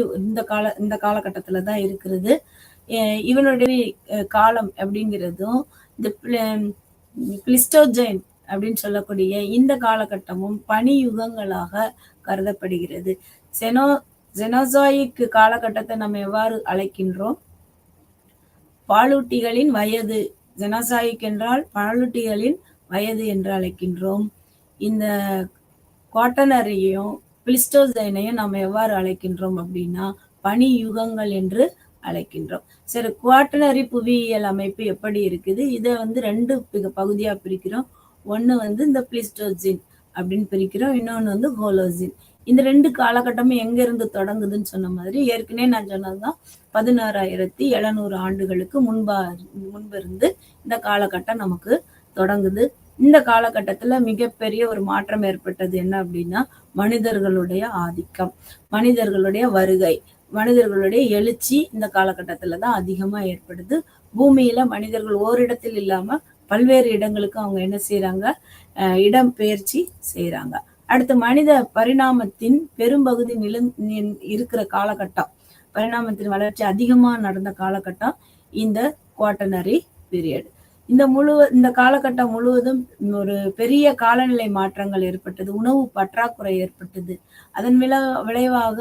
இந்த காலகட்டத்துலதான் இருக்கிறது. இவனுடைய காலம் அப்படிங்கிறதும் இந்த பிளிஸ்டோஜைன் அப்படின்னு சொல்லக்கூடிய இந்த காலகட்டமும் பனி யுகங்களாக கருதப்படுகிறது. செனோசாயிக் காலகட்டத்தை நம்ம எவ்வாறு அழைக்கின்றோம், பாலூட்டிகளின் வயது. ஜெனோசாயிக் என்றால் பாலூட்டிகளின் வயது என்று அழைக்கின்றோம். இந்த குவாட்டர்னரியையும் பிளிஸ்டோசைனையும் நம்ம எவ்வாறு அழைக்கின்றோம் அப்படின்னா பனி யுகங்கள் என்று அழைக்கின்றோம். சரி, குவாட்டர்னரி புவியியல் அமைப்பு எப்படி இருக்குது, இதை வந்து 2 பகுதியா பிரிக்கிறோம். ஒண்ணு வந்து இந்த பிளிஸ்டோசின் அப்படின்னு பிரிக்கிறோம், இன்னொன்னு வந்து ஹோலோசின். இந்த 2 காலகட்டமும் எங்க இருந்து தொடங்குதுன்னு சொன்ன மாதிரி ஏற்கனவே நான் சொன்னதுதான் 16,700 ஆண்டுகளுக்கு முன்பு இருந்து இந்த காலகட்டம் நமக்கு தொடங்குது. இந்த காலகட்டத்துல மிகப்பெரிய ஒரு மாற்றம் ஏற்பட்டது என்ன அப்படின்னா மனிதர்களுடைய ஆதிக்கம், மனிதர்களுடைய வருகை, மனிதர்களுடைய எழுச்சி இந்த காலகட்டத்துலதான் அதிகமா ஏற்படுது. பூமியில மனிதர்கள் ஓரிடத்தில் இல்லாம பல்வேறு இடங்களுக்கு அவங்க என்ன செய்யறாங்க, இடம் பெயர்ச்சி செய்யறாங்க. அடுத்து மனித பரிணாமத்தின் பெரும்பகுதி இருக்கிற காலகட்டம், பரிணாமத்தின் வளர்ச்சி அதிகமா நடந்த காலகட்டம் இந்த குவாட்டர்னரி பீரியட். இந்த காலகட்டம் முழுவதும் ஒரு பெரிய காலநிலை மாற்றங்கள் ஏற்பட்டது, உணவு பற்றாக்குறை ஏற்பட்டது, அதன் விளைவாக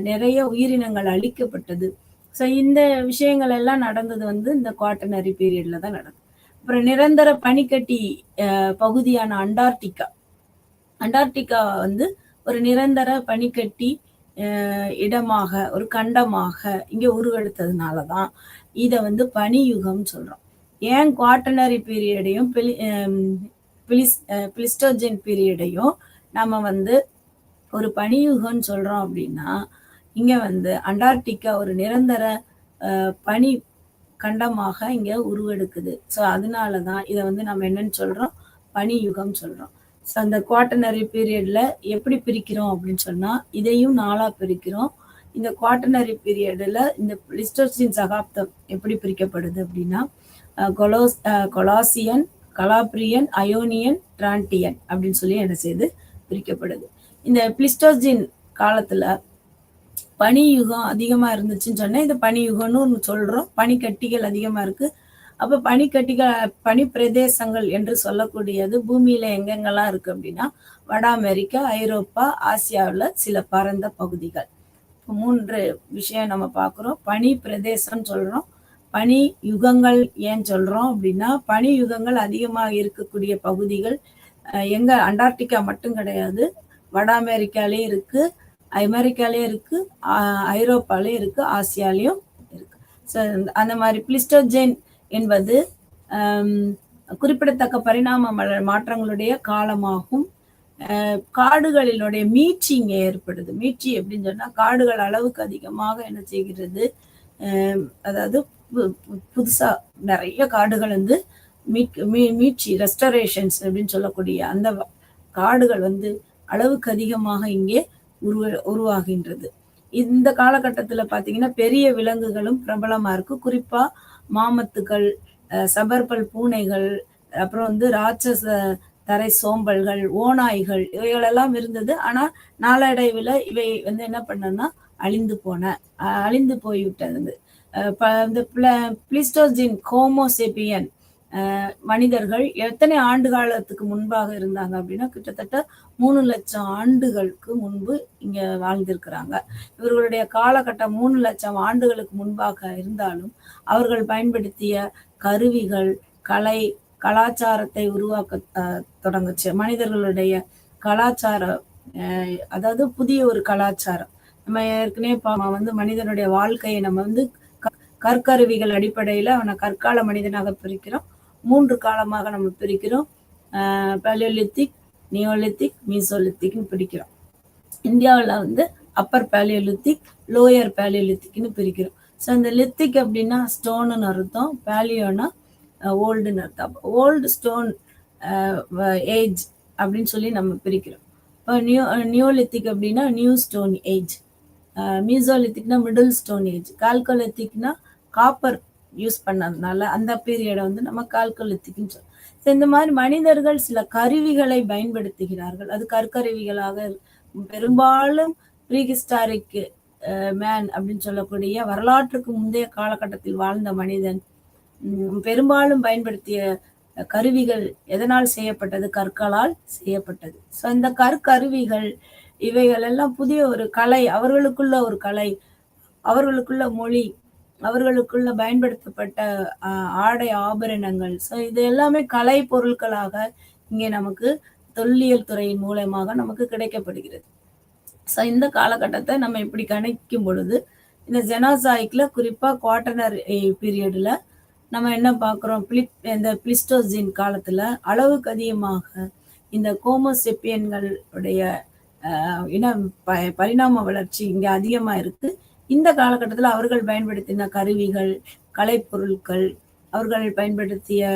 நிறைய உயிரினங்கள் அழிக்கப்பட்டது. ஸோ இந்த விஷயங்கள் எல்லாம் நடந்தது வந்து இந்த குவாட்டர்னரி பீரியட்ல தான் நடந்தது. அப்புறம் நிரந்தர பனிக்கட்டி பகுதியான அண்டார்டிகா வந்து ஒரு நிரந்தர பனிக்கட்டி இடமாக, ஒரு கண்டமாக இங்க உருவெடுத்ததுனாலதான் இத வந்து பனியுகம் சொல்றோம். ஏன் குவாட்டர்னரி பீரியடையும் பிளிஸ்டோஜன் பீரியடையும் நம்ம வந்து ஒரு பனியுகம்னு சொல்றோம் அப்படின்னா இங்க வந்து அண்டார்டிகா ஒரு நிரந்தர பனி கண்டமாக இங்க உருவெடுக்குது. ஸோ அதனாலதான் இதை வந்து நம்ம என்னன்னு சொல்றோம், பனியுகம் சொல்றோம். ஸோ அந்த குவாட்டர்னரி பீரியட்ல எப்படி பிரிக்கிறோம் அப்படின்னு சொன்னா இதையும் 4ஆ பிரிக்கிறோம். இந்த குவாட்டர்னரி பீரியடில் இந்த பிளிஸ்டோசின் சகாப்தம் எப்படி பிரிக்கப்படுது அப்படின்னா கொலாசியன், கலாப்ரியன், அயோனியன், டிரான்டியன் அப்படின்னு சொல்லி என்ன செய்து பிரிக்கப்படுது. இந்த பிளிஸ்டோசின் காலத்துல பனி யுகம் அதிகமா இருந்துச்சுன்னு சொன்னா இந்த பனி யுகம்னு ஒன்று சொல்றோம். பனிக்கட்டிகள் அதிகமா இருக்கு. அப்ப பனிக்கட்டிகள், பனி பிரதேசங்கள் என்று சொல்லக்கூடியது பூமியில எங்கெங்கெல்லாம் இருக்கு அப்படின்னா வட அமெரிக்கா, ஐரோப்பா, ஆசியாவில் சில பரந்த பகுதிகள். இப்போ 3 விஷயம் நம்ம பார்க்குறோம். பனி பிரதேசம்னு சொல்றோம். பனி யுகங்கள் ஏன் சொல்றோம் அப்படின்னா பனி யுகங்கள் அதிகமாக இருக்கக்கூடிய பகுதிகள் எங்க அண்டார்டிகா மட்டும் கிடையாது, வட அமெரிக்காலேயும் இருக்கு, அமெரிக்காலேயும் இருக்கு, ஐரோப்பாலேயும் இருக்கு, ஆசியாலேயும் இருக்கு. ஸோ அந்த மாதிரி பிளிஸ்டோஜென் என்பது குறிப்பிடத்தக்க பரிணாம மாற்றங்களுடைய காலமாகும். காடுகளினுடைய மீட்சி இங்கே ஏற்படுது. மீட்சி எப்படின்னு சொன்னா காடுகள் அளவுக்கு அதிகமாக என்ன செய்கிறது, அதாவது புதுசா நிறைய காடுகள் வந்து மீட்சி ரெஸ்டரேஷன்ஸ் அப்படின்னு சொல்லக்கூடிய அந்த காடுகள் வந்து அளவுக்கு அதிகமாக இங்கே உருவாகின்றது. இந்த காலகட்டத்துல பாத்தீங்கன்னா பெரிய விலங்குகளும் பிரபலமா இருக்கு. குறிப்பா மாமத்துகள், சபர்பல் பூனைகள், அப்புறம் வந்து ராட்சச தரை சோம்பல்கள், ஓநாய்கள் இவைகளெல்லாம் இருந்தது. ஆனா நாளடைவில் இவை வந்து என்ன பண்ணனா அழிந்து போய்விட்டது. இந்த பிளிஸ்டோசின் ஹோமோசேபியன் மனிதர்கள் எத்தனை ஆண்டு காலத்துக்கு முன்பாக இருந்தாங்க அப்படின்னா கிட்டத்தட்ட 3 லட்சம் ஆண்டுகளுக்கு முன்பு இங்க வாழ்ந்திருக்கிறாங்க. இவர்களுடைய காலகட்டம் 3 லட்சம் ஆண்டுகளுக்கு முன்பாக இருந்தாலும் அவர்கள் பயன்படுத்திய கருவிகள், கலாச்சாரத்தை உருவாக்க தொடங்குச்சு. மனிதர்களுடைய கலாச்சாரம், அதாவது புதிய ஒரு கலாச்சாரம். நம்ம ஏற்கனவே வந்து மனிதனுடைய வாழ்க்கையை நம்ம வந்து கற்கருவிகள் அடிப்படையில அவனை கற்கால மனிதனாக பிரிக்கிறோம். 3 காலமாக நம்ம பிரிக்கிறோம். பேலியோலித்திக், நியோலித்திக், மீசோலித்திக்னு பிரிக்கிறோம். இந்தியாவில் வந்து அப்பர் பேலியோலித்திக், லோயர் பேலியோலித்திக்னு பிரிக்கிறோம். ஸோ இந்த லித்திக் அப்படின்னா ஸ்டோனுன்னு அர்த்தம், பேலியோனா ஓல்டுன்னு அர்த்தம். ஓல்டு ஸ்டோன் ஏஜ் அப்படின்னு சொல்லி நம்ம பிரிக்கிறோம். இப்போ நியோலித்திக் அப்படின்னா நியூ ஸ்டோன் ஏஜ், மீசோலித்திக்னா மிடில் ஸ்டோன் ஏஜ், கால்கோலித்திக்னா காப்பர் யூஸ் பண்ணதுனால அந்த பீரியடை வந்து நம்ம கால்கோலித்திக்னு சொல்றோம். இந்த மாதிரி மனிதர்கள் சில கருவிகளை பயன்படுத்துகிறார்கள். அது கற்கருவிகளாக பெரும்பாலும் ப்ரீஹிஸ்டாரிக் மேன் அப்படின்னு சொல்லக்கூடிய வரலாற்றுக்கு முந்தைய காலகட்டத்தில் வாழ்ந்த மனிதன் பெரும்பாலும் பயன்படுத்திய கருவிகள் எதனால் செய்யப்பட்டது? கற்களால் செய்யப்பட்டது. ஸோ இந்த கற்கருவிகள் இவைகள் எல்லாம் புதிய ஒரு கலை, அவர்களுக்குள்ள ஒரு கலை, அவர்களுக்குள்ள மொழி, அவர்களுக்குள்ள பயன்படுத்தப்பட்ட ஆடை ஆபரணங்கள். ஸோ இது எல்லாமே கலை பொருட்களாக இங்கே நமக்கு தொல்லியல் துறையின் மூலமாக நமக்கு கிடைக்கப்படுகிறது. ஸோ இந்த காலகட்டத்தை நம்ம இப்படி கணிக்கும் பொழுது இந்த ஜெனாசாயிக்ல குறிப்பா குவாட்டர்னரி பீரியட்ல நம்ம என்ன பார்க்குறோம், இந்த பிளிஸ்டோசின் காலத்துல அளவுக்கு அதிகமாக இந்த ஹோமோசெப்பியன்களுடைய இன பரிணாம வளர்ச்சி இங்க அதிகமா இருக்கு. இந்த காலகட்டத்தில் அவர்கள் பயன்படுத்தின கருவிகள், கலைப்பொருட்கள், அவர்கள் பயன்படுத்திய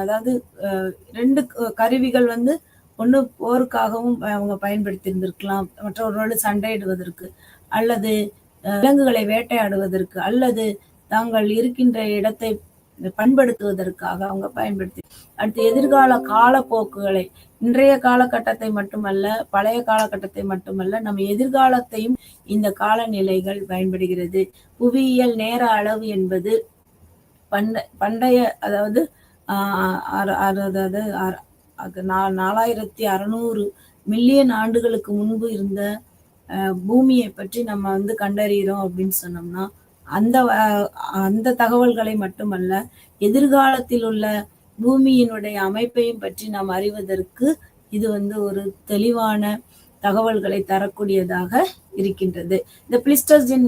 அதாவது 2 கருவிகள் வந்து ஒன்று போருக்காகவும் அவங்க பயன்படுத்தி இருந்திருக்கலாம், மற்றவர்களோடு சண்டையிடுவதற்கு, அல்லது விலங்குகளை வேட்டையாடுவதற்கு, அல்லது தாங்கள் இருக்கின்ற இடத்தை பண்படுத்துவதற்காக அவங்க பயன்படுத்தி. அடுத்து எதிர்கால காலப்போக்குகளை, இன்றைய காலகட்டத்தை மட்டுமல்ல, பழைய காலகட்டத்தை மட்டுமல்ல, நம்ம எதிர்காலத்தையும் இந்த காலநிலைகள் பயன்படுகிறது. புவியியல் நேர அளவு என்பது பண்டைய அதாவது 4600 மில்லியன் ஆண்டுகளுக்கு முன்பு இருந்த பூமியை பற்றி நம்ம வந்து கண்டறிகிறோம் அப்படின்னு சொன்னோம்னா அந்த தகவல்களை மட்டுமல்ல, எதிர்காலத்தில் உள்ள பூமியினுடைய அமைப்பையும் பற்றி நாம் அறிவதற்கு இது வந்து ஒரு தெளிவான தகவல்களை தரக்கூடியதாக இருக்கின்றது. இந்த பிளிஸ்டோசின்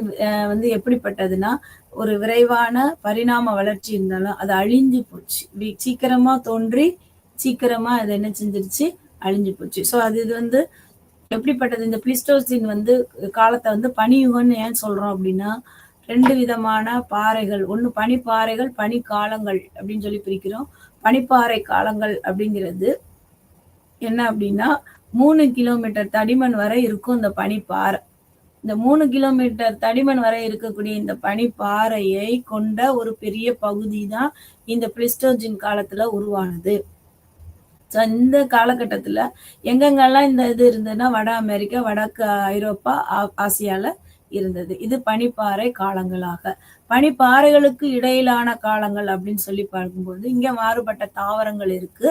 வந்து எப்படிப்பட்டதுன்னா ஒரு விரைவான பரிணாம வளர்ச்சி இருந்தாலும் அது அழிஞ்சு போச்சு. சீக்கிரமா தோன்றி சீக்கிரமா அது என்ன செஞ்சிருச்சு, அழிஞ்சு போச்சு. ஸோ இது வந்து எப்படிப்பட்டது? இந்த பிளிஸ்டோசின் வந்து காலத்தை வந்து பனியுகம்னு ஏன் சொல்றோம் அப்படின்னா 2 விதமான பாறைகள், ஒன்று பனிப்பாறைகள், பனிக்காலங்கள் அப்படின்னு சொல்லி பிரிக்கிறோம். பனிப்பாறை காலங்கள் அப்படிங்கிறது என்ன அப்படின்னா 3 கிலோமீட்டர் தடிமன் வரை இருக்கும் இந்த பனிப்பாறை. இந்த 3 கிலோமீட்டர் தடிமன் வரை இருக்கக்கூடிய இந்த பனிப்பாறையை கொண்ட ஒரு பெரிய பகுதி தான் இந்த பிளிஸ்டோஜின் காலத்துல உருவானது. இந்த காலகட்டத்துல எங்கெங்கெல்லாம் இந்த இது இருந்ததுன்னா வட அமெரிக்கா, வடக்கு ஐரோப்பா, ஆசியால இருந்தது. இது பனிப்பாறை காலங்களாக. பனிப்பாறைகளுக்கு இடையிலான காலங்கள் அப்படின்னு சொல்லி பார்க்கும்போது இங்க மாறுபட்ட தாவரங்கள் இருக்கு,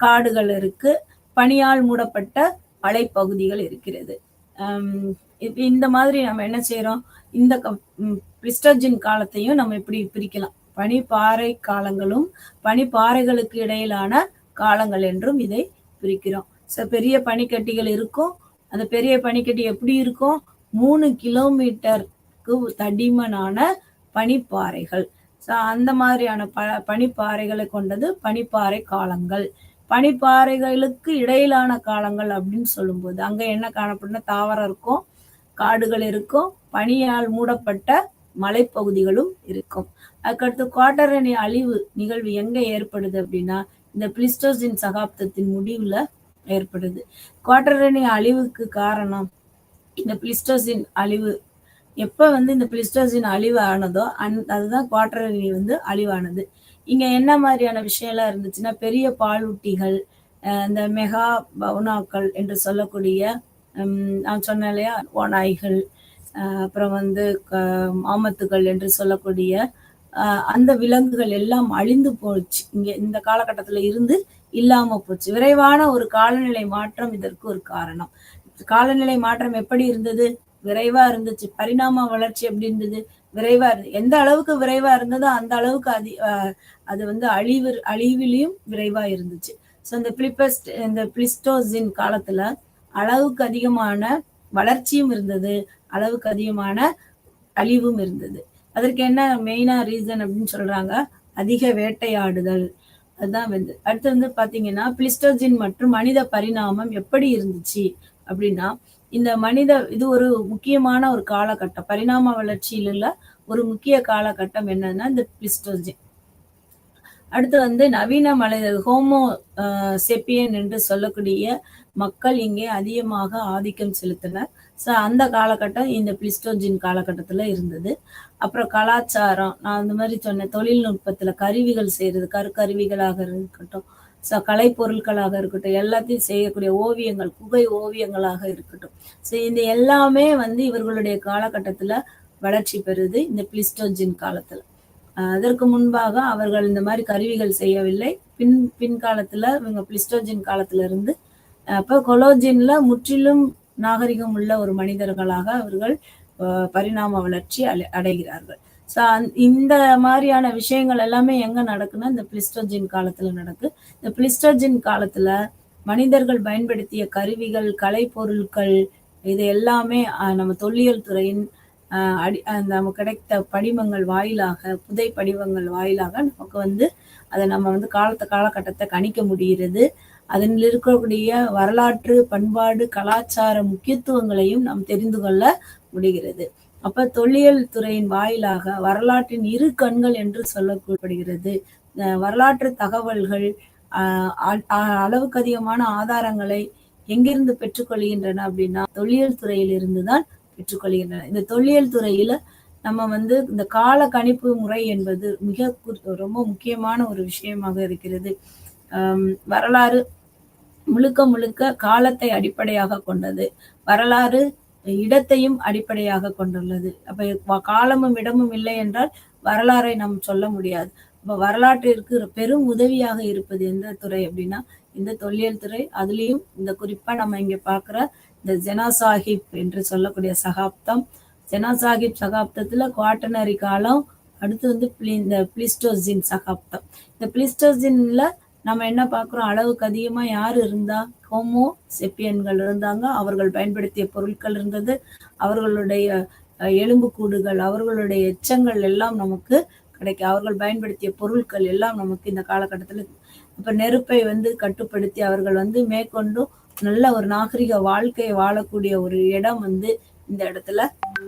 காடுகள் இருக்கு, பனியால் மூடப்பட்ட மலைப்பகுதிகள் இருக்கிறது. இந்த மாதிரி நம்ம என்ன செய்யறோம், இந்த பிளிஸ்டோஜின் காலத்தையும் நம்ம இப்படி பிரிக்கலாம். பனிப்பாறை காலங்களும் பனிப்பாறைகளுக்கு இடையிலான காலங்கள் என்றும் இதை பிரிக்கிறோம். பெரிய பனிக்கட்டிகள் இருக்கும். அந்த பெரிய பனிக்கட்டி எப்படி இருக்கும், 3 கிலோமீட்டருக்கு தடிமனான பனிப்பாறைகள். அந்த மாதிரியான பனிப்பாறைகளை கொண்டது பனிப்பாறை காலங்கள். பனிப்பாறைகளுக்கு இடையிலான காலங்கள் அப்படின்னு சொல்லும்போது அங்க என்ன காணப்படும், தாவரம் இருக்கும், காடுகள் இருக்கும், பனியால் மூடப்பட்ட மலைப்பகுதிகளும் இருக்கும். அதுக்கடுத்து குவாட்டரணி அழிவு நிகழ்வு எங்க ஏற்படுது அப்படின்னா இந்த பிளிஸ்டோசின் சகாப்தத்தின் முடிவுல ஏற்படுது. குவாட்டரணி அழிவுக்கு காரணம் இந்த பிளிஸ்டோசின் அழிவு. எப்ப இந்த பிளிஸ்டோசின் அழிவு ஆனதோ அதுதான் குவாட்டரணி அழிவானது. இங்க என்ன மாதிரியான விஷயம் எல்லாம் இருந்துச்சுன்னா பெரிய பாலூட்டிகள், இந்த மெகா பவுனாக்கள் என்று சொல்லக்கூடிய நான் சொன்னேன் இல்லையா, ஓநாய்கள், அப்புறம் ஆமத்துகள் என்று சொல்லக்கூடிய அந்த விலங்குகள் எல்லாம் அழிந்து போச்சு. இங்க இந்த காலகட்டத்துல இருந்து இல்லாம போச்சு. விரைவான ஒரு காலநிலை மாற்றம் இதற்கு ஒரு காரணம். காலநிலை மாற்றம் எப்படி இருந்தது, விரைவா இருந்துச்சு. பரிணாம வளர்ச்சி எப்படி இருந்தது, விரைவா இருந்தது. எந்த அளவுக்கு விரைவா இருந்ததோ அந்த அளவுக்கு அது அழிவிலையும் விரைவா இருந்துச்சு. ஸோ இந்த பிளிஸ்டோசின் காலத்துல அளவுக்கு அதிகமான வளர்ச்சியும் இருந்தது, அளவுக்கு அதிகமான அழிவும் இருந்தது. அதற்கு என்ன மெயினா ரீசன் அப்படின்னு சொல்றாங்க, அதிக வேட்டையாடுதல். அதுதான் அடுத்து பாத்தீங்கன்னா பிளிஸ்டோசின் மற்றும் மனித பரிணாமம் எப்படி இருந்துச்சு அப்படின்னா, இது ஒரு முக்கியமான ஒரு காலகட்டம். பரிணாம வளர்ச்சியில ஒரு முக்கிய காலகட்டம் என்னன்னா இந்த பிளிஸ்டோசின். அடுத்து நவீன மனிதர் ஹோமோ செப்பியன் என்று சொல்லக்கூடிய மக்கள் இங்கே அதிகமாக ஆதிக்கம் செலுத்தினர். அந்த காலகட்டம் இந்த பிளிஸ்டோசின் காலகட்டத்துல இருந்தது. அப்புறம் கலாச்சாரம், நான் அந்த மாதிரி சொன்னேன், தொழில்நுட்பத்துல கருவிகள் செய்யறது, கருவிகளாக இருக்கட்டும், கலைப்பொருட்களாக இருக்கட்டும், எல்லாத்தையும் செய்யக்கூடிய ஓவியங்கள், குகை ஓவியங்களாக இருக்கட்டும். இந்த எல்லாமே இவர்களுடைய காலகட்டத்துல வளர்ச்சி பெறுது இந்த பிளிஸ்டோசின் காலத்துல. அதற்கு முன்பாக அவர்கள் இந்த மாதிரி கருவிகள் செய்யவில்லை. பின்காலத்துல இவங்க பிளிஸ்டோசின் காலத்துல இருந்து அப்ப கொலோஜின்ல முற்றிலும் நாகரிகம் உள்ள ஒரு மனிதர்களாக அவர்கள் பரிணாம வளர்ச்சி அடைகிறார்கள். இந்த மாதிரியான விஷயங்கள் எல்லாமே எங்க நடக்குன்னா இந்த பிளிஸ்டோசின் காலத்துல நடக்கு. இந்த பிளிஸ்டோசின் காலத்துல மனிதர்கள் பயன்படுத்திய கருவிகள், கலை பொருட்கள், இது எல்லாமே நம்ம தொல்லியல் துறையின் நமக்கு கிடைத்த படிமங்கள் வாயிலாக, புதை படிவங்கள் வாயிலாக நமக்கு அதை நம்ம காலகட்டத்தை கணிக்க முடிகிறது. அதில் இருக்கக்கூடிய வரலாற்று, பண்பாடு, கலாச்சார முக்கியத்துவங்களையும் நாம் தெரிந்து கொள்ள முடிகிறது. அப்ப தொல்லியல் துறையின் வாயிலாக வரலாற்றின் இரு கண்கள் என்று சொல்லப்படுகிறது. வரலாற்று தகவல்கள் அளவுக்கு அதிகமான ஆதாரங்களை எங்கிருந்து பெற்றுக்கொள்கின்றன அப்படின்னா தொல்லியல் துறையில் இருந்துதான் பெற்றுக்கொள்கின்றன. இந்த தொல்லியல் துறையில நம்ம இந்த கால கணிப்பு முறை என்பது ரொம்ப முக்கியமான ஒரு விஷயமாக இருக்கிறது. வரலாறு முழுக்க காலத்தை அடிப்படையாக கொண்டது. வரலாறு இடத்தையும் அடிப்படையாக கொண்டுள்ளது. அப்ப காலமும் இடமும் இல்லை என்றால் வரலாறை நாம் சொல்ல முடியாது. அப்ப வரலாற்றிற்கு பெரும் உதவியாக இருப்பது எந்த துறை அப்படின்னா இந்த தொல்லியல் துறை. அதுலயும் இந்த குறிப்பா நம்ம இங்க பாக்குற இந்த ஜெனா சாஹிப் என்று சொல்லக்கூடிய சகாப்தம், ஜெனா சாஹிப் சகாப்தத்துல குவாட்டர்னரி காலம், அடுத்து இந்த பிளிஸ்டோசின் சகாப்தம். இந்த பிளிஸ்டோசின்ல நம்ம என்ன பார்க்கிறோம், அளவுக்கு அதிகமா யாரு இருந்தா, ஹோமோ செப்பியன்கள் இருந்தாங்க. அவர்கள் பயன்படுத்திய பொருட்கள் இருந்தது, அவர்களுடைய எலும்புக்கூடுகள், அவர்களுடைய எச்சங்கள் எல்லாம் நமக்கு கிடைக்கும். அவர்கள் பயன்படுத்திய பொருட்கள் எல்லாம் நமக்கு இந்த காலகட்டத்துல இப்ப நெருப்பை கட்டுப்படுத்தி அவர்கள் மேற்கொண்டு நல்ல ஒரு நாகரிக வாழ்க்கையை வாழக்கூடிய ஒரு இடம் இந்த இடத்துல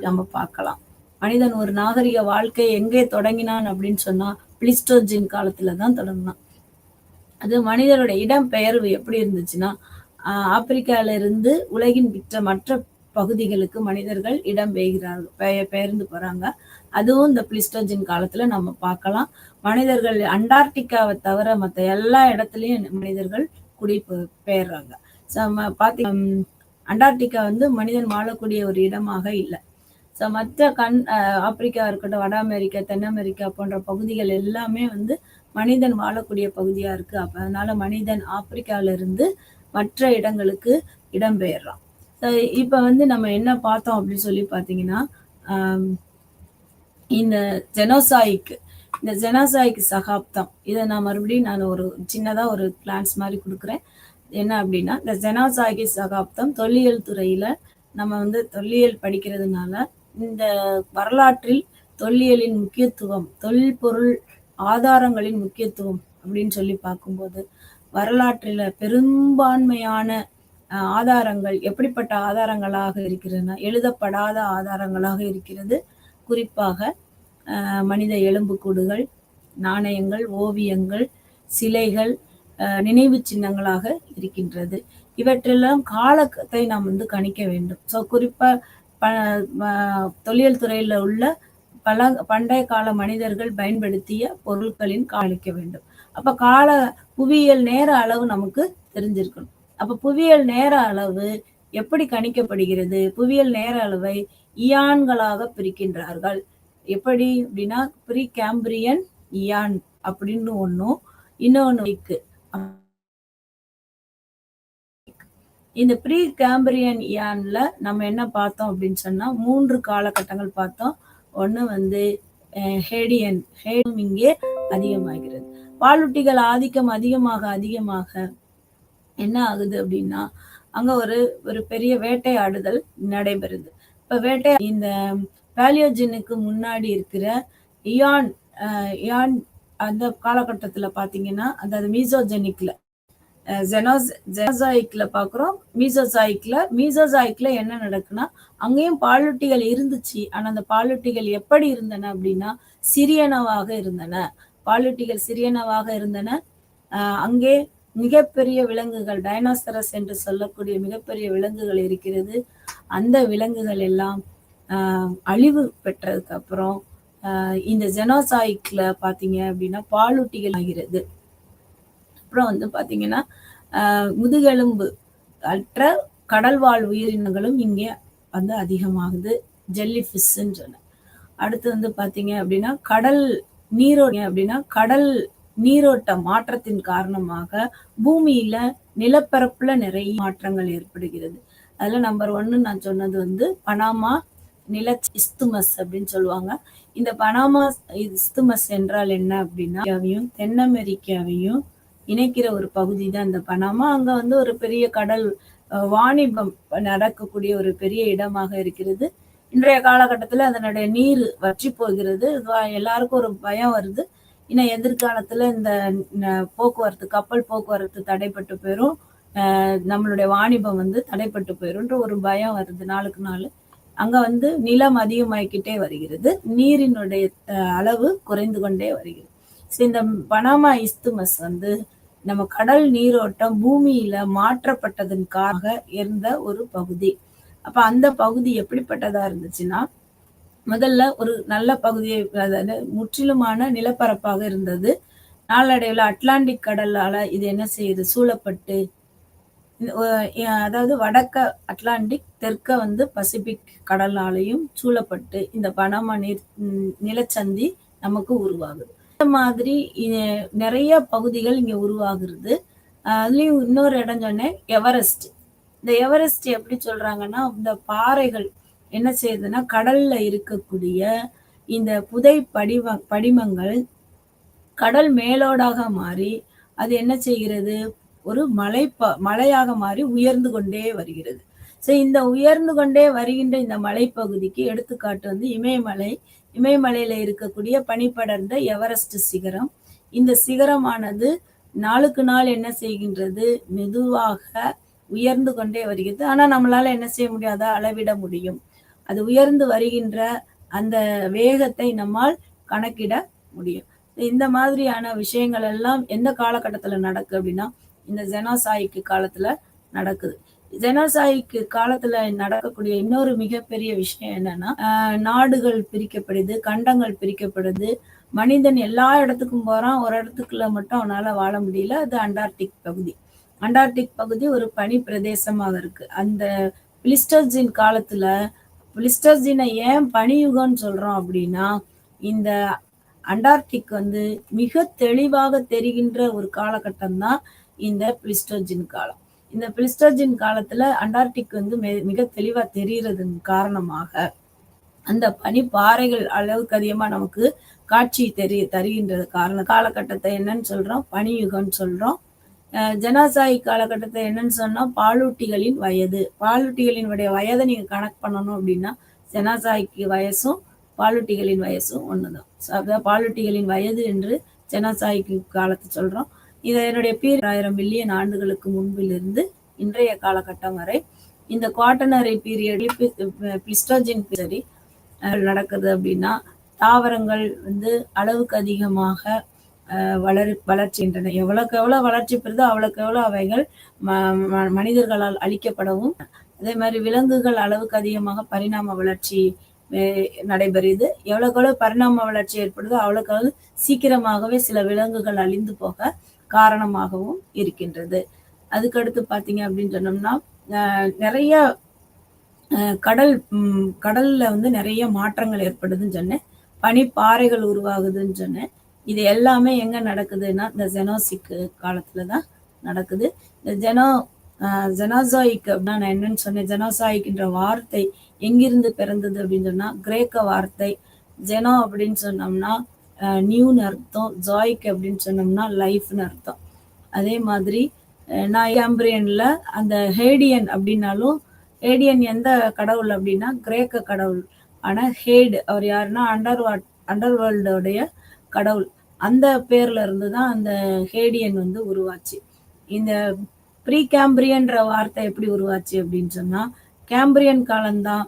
நம்ம பார்க்கலாம். மனிதன் ஒரு நாகரிக வாழ்க்கையை எங்கே தொடங்கினான் அப்படின்னு சொன்னா பிளிஸ்டோசின் காலத்துலதான் தொடங்கினான். அது மனிதனுடைய இடம் பெயர்வு எப்படி இருந்துச்சுன்னா, ஆப்பிரிக்கால இருந்து உலகின் மற்ற பகுதிகளுக்கு மனிதர்கள் பெயர்ந்து போறாங்க. அதுவும் இந்த பிளிஸ்டோஜன் காலத்துல நம்ம பார்க்கலாம். மனிதர்கள் அண்டார்டிகாவை தவிர மற்ற எல்லா இடத்துலயும் மனிதர்கள் பெயர்றாங்க. அண்டார்டிகா வந்து மனிதன் வாழக்கூடிய ஒரு இடமாக இல்லை. ஸோ மற்ற ஆப்பிரிக்கா இருக்கட்டும், வட அமெரிக்கா, தென் அமெரிக்கா போன்ற பகுதிகள் எல்லாமே வந்து மனிதன் வாழக்கூடிய பகுதியா இருக்கு. அப்ப அதனால மனிதன் ஆப்பிரிக்கால இருந்து மற்ற இடங்களுக்கு இடம்பெயர்றான். இப்ப வந்து நம்ம என்ன பார்த்தோம் அப்படின்னு சொல்லி பார்த்தீங்கன்னா, இந்த ஜெனோசாயிக் சகாப்தம், இதை நான் மறுபடியும் ஒரு சின்னதா ஒரு கிளான்ஸ் மாதிரி கொடுக்குறேன். என்ன அப்படின்னா, இந்த ஜெனோசாயிக் சகாப்தம் தொல்லியல் துறையில நம்ம வந்து தொல்லியல் படிக்கிறதுனால இந்த வரலாற்றில் தொல்லியலின் முக்கியத்துவம், தொல்பொருள் ஆதாரங்களின் முக்கியத்துவம் அப்படின்னு சொல்லி பார்க்கும்போது வரலாற்றில பெரும்பான்மையான ஆதாரங்கள் எப்படிப்பட்ட ஆதாரங்களாக இருக்கிறதுனா எழுதப்படாத ஆதாரங்களாக இருக்கிறது. குறிப்பாக மனித எலும்புக்கூடுகள், நாணயங்கள், ஓவியங்கள், சிலைகள், நினைவு சின்னங்களாக இருக்கின்றது. இவற்றெல்லாம் காலத்தை நாம் வந்து கணிக்க வேண்டும். ஸோ குறிப்பா தொல்லியல் துறையில உள்ள பண்டைய கால மனிதர்கள் பயன்படுத்திய பொருட்களின் காணிக்க வேண்டும். அப்ப புவியியல் நேர அளவு நமக்கு தெரிஞ்சிருக்கணும். அப்ப புவியியல் நேர அளவு எப்படி கணிக்கப்படுகிறது? புவியியல் நேர அளவை இயான்களாக பிரிக்கின்றார்கள். எப்படி அப்படின்னா, ப்ரீ கேம்பிரியன் இயான் அப்படின்னு ஒன்னும், இன்னொன்னு இந்த ப்ரீ கேம்பிரியன் இயான்ல நம்ம என்ன பார்த்தோம் அப்படின்னு சொன்னா 3 காலகட்டங்கள் பார்த்தோம். ஒண்ணு வந்து ஹேடியன் இங்கே அதிகமாகிறது. பாலூட்டிகள் ஆதிக்கம் அதிகமாக என்ன ஆகுது அப்படின்னா, அங்க ஒரு பெரிய வேட்டையாடுதல் நடைபெறுது. இப்ப இந்த பேலியோஜெனுக்கு முன்னாடி இருக்கிற இயான் அந்த காலகட்டத்துல பாத்தீங்கன்னா, அதாவது மீசோஜெனிக்ல ஜெனோசாயிக்ல பாக்குறோம். மீசோசாயிக்ல என்ன நடக்குன்னா, அங்கேயும் பாலூட்டிகள் இருந்துச்சு. ஆனா அந்த பாலூட்டிகள் எப்படி இருந்தன அப்படின்னா சிறியனவாக இருந்தன. அங்கே மிகப்பெரிய விலங்குகள், டைனோசரஸ் என்று சொல்லக்கூடிய மிகப்பெரிய விலங்குகள் இருக்கிறது. அந்த விலங்குகள் எல்லாம் அழிவு பெற்றதுக்கு அப்புறம் இந்த ஜெனோசாயிக்ல பாத்தீங்க அப்படின்னா பாலூட்டிகள் ஆகிறது. அப்புறம் வந்து பாத்தீங்கன்னா முதுகெலும்பு அற்ற கடல்வாழ் உயிரினங்களும் இங்கே வந்து அதிகமாகுது. ஜெல்லி ஃபிஷ்ன்னு சொன்ன. அடுத்து வந்து பாத்தீங்க அப்படின்னா கடல் நீரோட்ட மாற்றத்தின் காரணமாக பூமியில நிலப்பரப்புல நிறைய மாற்றங்கள் ஏற்படுகிறது. அதுல நம்பர் 1 நான் சொன்னது வந்து பனாமா இஸ்துமஸ் அப்படின்னு சொல்லுவாங்க. இந்த பனாமா இஸ்துமஸ் என்றால் என்ன அப்படின்னா, தென் அமெரிக்காவையும் இணைக்கிற ஒரு பகுதி தான் இந்த பனாமா. அங்க வந்து ஒரு பெரிய கடல் வாணிபம் நடக்கக்கூடிய ஒரு பெரிய இடமாக இருக்கிறது. இன்றைய காலகட்டத்துல அதனுடைய நீர் வற்றி போகிறது. எல்லாருக்கும் ஒரு பயம் வருது. இன்னும் எதிர்காலத்துல இந்த கப்பல் போக்குவரத்து தடைப்பட்டு போயிரும், நம்மளுடைய வாணிபம் வந்து தடைப்பட்டு போயிரும்ன்ற ஒரு பயம் வருது நாளுக்கு நாள். அங்க வந்து நிலம் அதிகமாகிக்கிட்டே வருகிறது, நீரினுடைய அளவு குறைந்து கொண்டே வருகிறது. இந்த பனாமா இஸ்துமஸ் வந்து நம்ம கடல் நீரோட்டம் பூமியில மாற்றப்பட்டதன் காரணமாக இருந்த ஒரு பகுதி. அப்ப அந்த பகுதி எப்படிப்பட்டதா இருந்துச்சுன்னா, முதல்ல ஒரு நல்ல பகுதியை, அதாவது முற்றிலுமான நிலப்பரப்பாக இருந்தது. நாளடைவில் அட்லாண்டிக் கடலால இது என்ன செய்யுது, சூழப்பட்டு, அதாவது வடக்க அட்லாண்டிக், தெற்க வந்து பசிபிக் கடலாலையும் சூழப்பட்டு இந்த பனாமா நிலச்சந்தி நமக்கு உருவாகுது. இந்த மாதிரி நிறைய பகுதிகள் இங்க உருவாகுறது. அதுலயும் இன்னொரு இடம் சொன்னேன், எவரெஸ்ட். இந்த எவரெஸ்ட் எப்படி சொல்றாங்கன்னா, இந்த பாறைகள் என்ன செய்யுதுன்னா கடல்ல இருக்கக்கூடிய இந்த புதை படிமங்கள் கடல் மேலோடாக மாறி அது என்ன செய்கிறது, ஒரு மலையாக மாறி உயர்ந்து கொண்டே வருகிறது. ஸோ இந்த உயர்ந்து கொண்டே வருகின்ற இந்த மலைப்பகுதிக்கு எடுத்துக்காட்டு வந்து இமயமலையில இருக்கக்கூடிய பனிப்படர்ந்த எவரெஸ்ட் சிகரம். இந்த சிகரமானது நாளுக்கு நாள் என்ன செய்கின்றது, மெதுவாக உயர்ந்து கொண்டே வருகிறது. ஆனா நம்மளால என்ன செய்ய முடியாதா, அளவிட முடியும். அது உயர்ந்து வருகின்ற அந்த வேகத்தை நம்மால் கணக்கிட முடியும். இந்த மாதிரியான விஷயங்கள் எல்லாம் எந்த காலகட்டத்துல நடக்கு அப்படின்னா, இந்த ஜெனோசாயிக் காலத்துல நடக்குது. ஜெனோசாய்க்கு காலத்துல நடக்கக்கூடிய இன்னொரு மிகப்பெரிய விஷயம் என்னன்னா, நாடுகள் பிரிக்கப்படுது, கண்டங்கள் பிரிக்கப்படுது. மனிதன் எல்லா இடத்துக்கும் போறான். ஒரு இடத்துக்குள்ள மட்டும் அவனால வாழ முடியல. அது அண்டார்டிக் பகுதி. அண்டார்டிக் பகுதி ஒரு பனி பிரதேசமாக இருக்கு. அந்த பிளிஸ்டோசின் காலத்துல பிளிஸ்டோசினை ஏன் பனியுகம்னு சொல்றோம் அப்படின்னா, இந்த அண்டார்டிக் வந்து மிக தெளிவாக தெரிகின்ற ஒரு காலகட்டம் தான் இந்த பிளிஸ்டோசின் காலம். இந்த பிளிஸ்டோசின் காலத்துல அண்டார்டிக் வந்து மிக தெளிவா தெரியறதன் காரணமாக அந்த பனிப்பாறைகள் அளவுக்கு அதிகமா நமக்கு காட்சி தருகின்றது காலகட்டத்தை என்னன்னு சொல்றோம்? பனியுகம்னு சொல்றோம். ஜெனோசாய் காலகட்டத்தை என்னன்னு சொன்னா பாலூட்டிகளின் வயது. பாலூட்டிகளின் வயதை நீங்க கணக்கு பண்ணணும் அப்படின்னா ஜெனோசாய்க்கு வயசும் பாலூட்டிகளின் வயசும் ஒண்ணுதான். அதாவது பாலூட்டிகளின் வயது என்று ஜெனோசாய்க்கு காலத்தை சொல்றோம். இதனுடைய 1000 மில்லியன் ஆண்டுகளுக்கு முன்பிலிருந்து இன்றைய காலகட்டம் வரை இந்த குவாட்டர்னரி பீரியட் பிளிஸ்டோசின் சரி நடக்குது அப்படின்னா தாவரங்கள் வந்து அளவுக்கு அதிகமாக வளர்ச்சிகின்றன. எவ்வளவுக்கு எவ்வளவு வளர்ச்சி பெறுதோ அவ்வளவுக்கு எவ்வளவு அவைகள் மனிதர்களால் அழிக்கப்படவும், அதே மாதிரி விலங்குகள் அளவுக்கு அதிகமாக பரிணாம வளர்ச்சி நடைபெறுது. எவ்வளவுக்கு எவ்வளவு பரிணாம வளர்ச்சி ஏற்படுதோ அவ்வளவுக்கு சீக்கிரமாகவே சில விலங்குகள் அழிந்து போக காரணமாகவும் இருக்கின்றது. அதுக்கடுத்து பாத்தீங்க அப்படின்னு சொன்னோம்னா நிறைய கடல்ல வந்து நிறைய மாற்றங்கள் ஏற்படுதுன்னு சொன்னேன். பனிப்பாறைகள் உருவாகுதுன்னு சொன்னேன். இது எல்லாமே எங்க நடக்குதுன்னா இந்த ஜெனோசிக் காலத்துலதான் நடக்குது. இந்த ஜெனோசாயிக் அப்படின்னா நான் என்னன்னு சொன்னேன், ஜெனோசாயிக்ன்ற வார்த்தை எங்கிருந்து பிறந்தது அப்படின்னு சொன்னா கிரேக்க வார்த்தை. ஜெனோ அப்படின்னு சொன்னோம்னா நியூன்னு அர்த்தம், ஜாயிக் அப்படின்னு சொன்னோம்னா லைஃப்னு அர்த்தம். அதே மாதிரி நான் கேம்பிரியன்ல அந்த ஹேடியன் அப்படின்னாலும், ஹேடியன் எந்த கடவுள் அப்படின்னா கிரேக்க கடவுள். ஆனா ஹேட் அவர் யாருன்னா அண்டர்வேர்ல்டோடைய கடவுள். அந்த பேர்ல இருந்துதான் அந்த ஹேடியன் வந்து உருவாச்சு. இந்த ப்ரீ கேம்பிரியன்ற வார்த்தை எப்படி உருவாச்சு அப்படின்னு சொன்னா கேம்பிரியன் காலம்தான்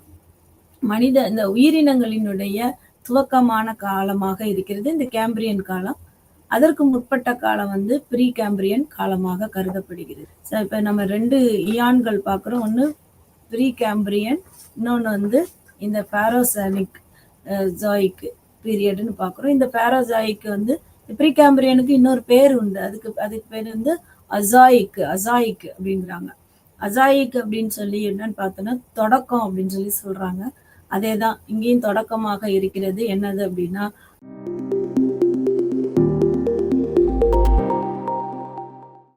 இந்த உயிரினங்களினுடைய துவக்கமான காலமாக இருக்கிறது இந்த கேம்பிரியன் காலம். அதற்கு முற்பட்ட காலம் வந்து ப்ரீ கேம்பிரியன் காலமாக கருதப்படுகிறது. இப்ப நம்ம 2 இயான்கள் பார்க்கிறோம். ஒண்ணு ப்ரீ கேம்பிரியன், இன்னொன்னு வந்து இந்த பாரோசானிக் ஜாயிக் பீரியட்னு பார்க்கிறோம். இந்த பாரோசாயிக் வந்து ப்ரீ கேம்பிரியனுக்கு இன்னொரு பேர் உண்டு. அதுக்கு பேர் வந்து அசாயிக் அப்படிங்கிறாங்க. அசாயிக் அப்படின்னு சொல்லி என்னன்னு பார்த்தோன்னா தொடக்கம் அப்படின்னு சொல்லி சொல்றாங்க. அதேதான் இங்கேயும் தொடக்கமாக இருக்கிறது. என்னது அப்படின்னா